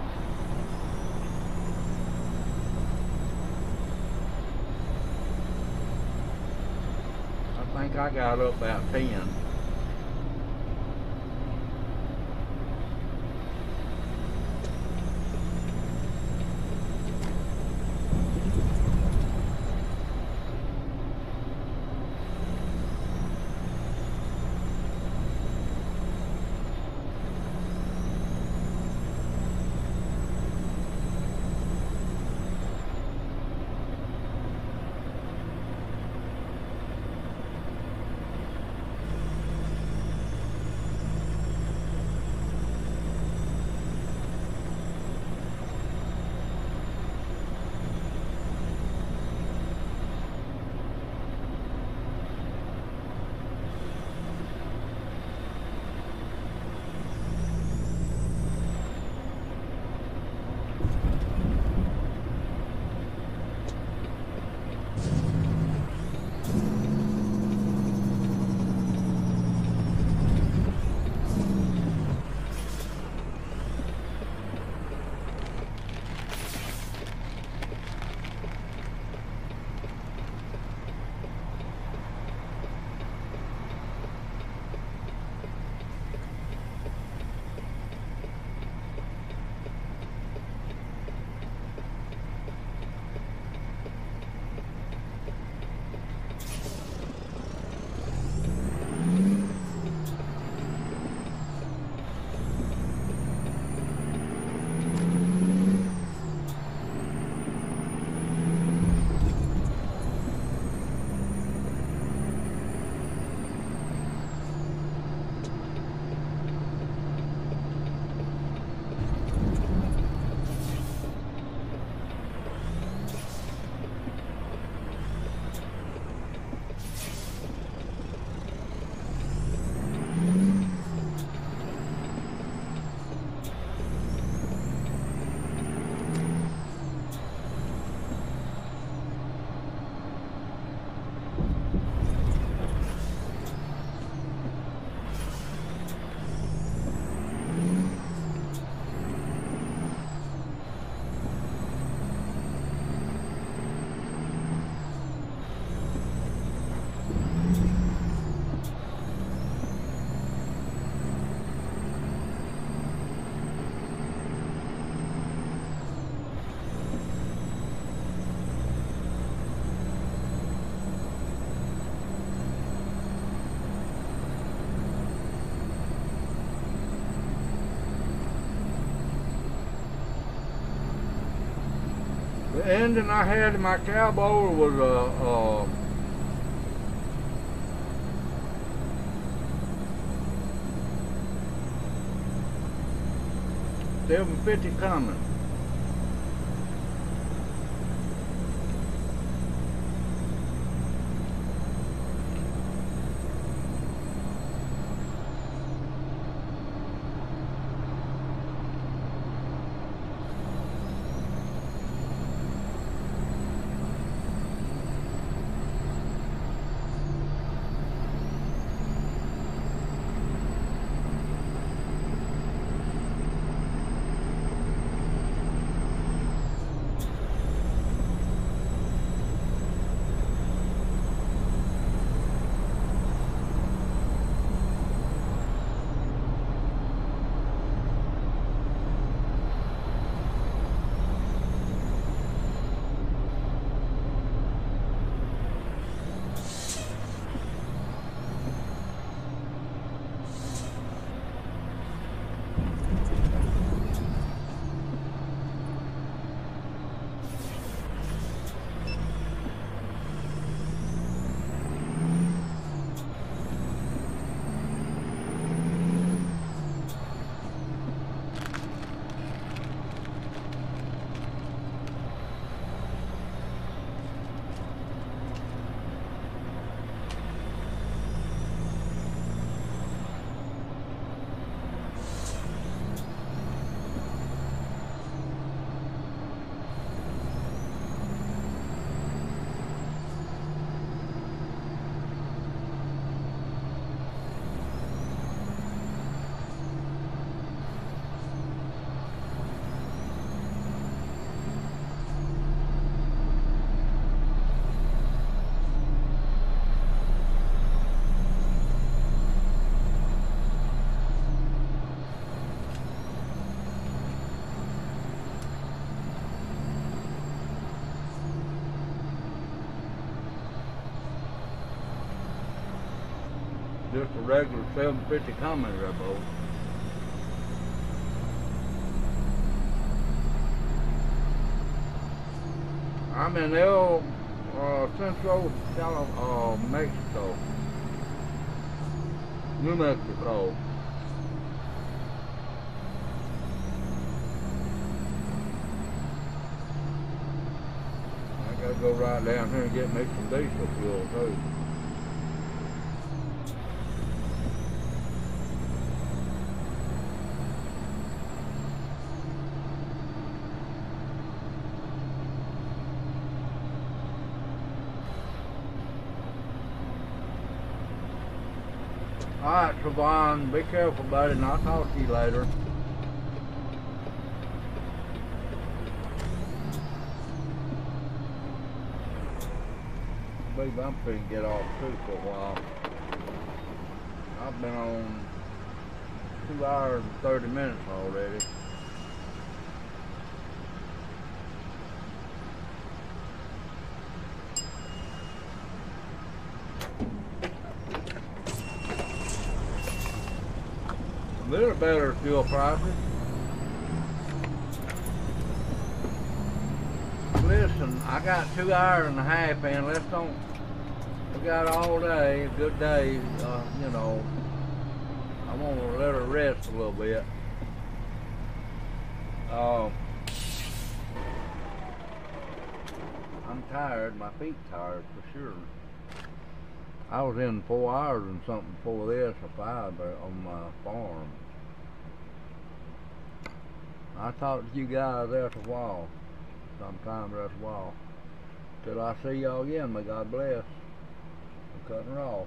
I think I got up about 10. The engine I had in my cowboy was a 750 Cummins. just a regular 750 commuter boat. I'm in Central Mexico, New Mexico. I gotta go right down here and get me some diesel fuel too. Alright, Trevon, be careful, buddy, and I'll talk to you later. I believe I'm finna get off too for a while. I've been on 2 hours and 30 minutes already. A little better fuel prices. Listen, I got 2 hours and a half in. We got all day, good days, you know. I want to let her rest a little bit. I'm tired, my feet tired for sure. I was in 4 hours and something before this, or 5 on my farm. I talked to you guys after a while, sometime after a while. Till I see y'all again, may God bless. I'm cutting her off.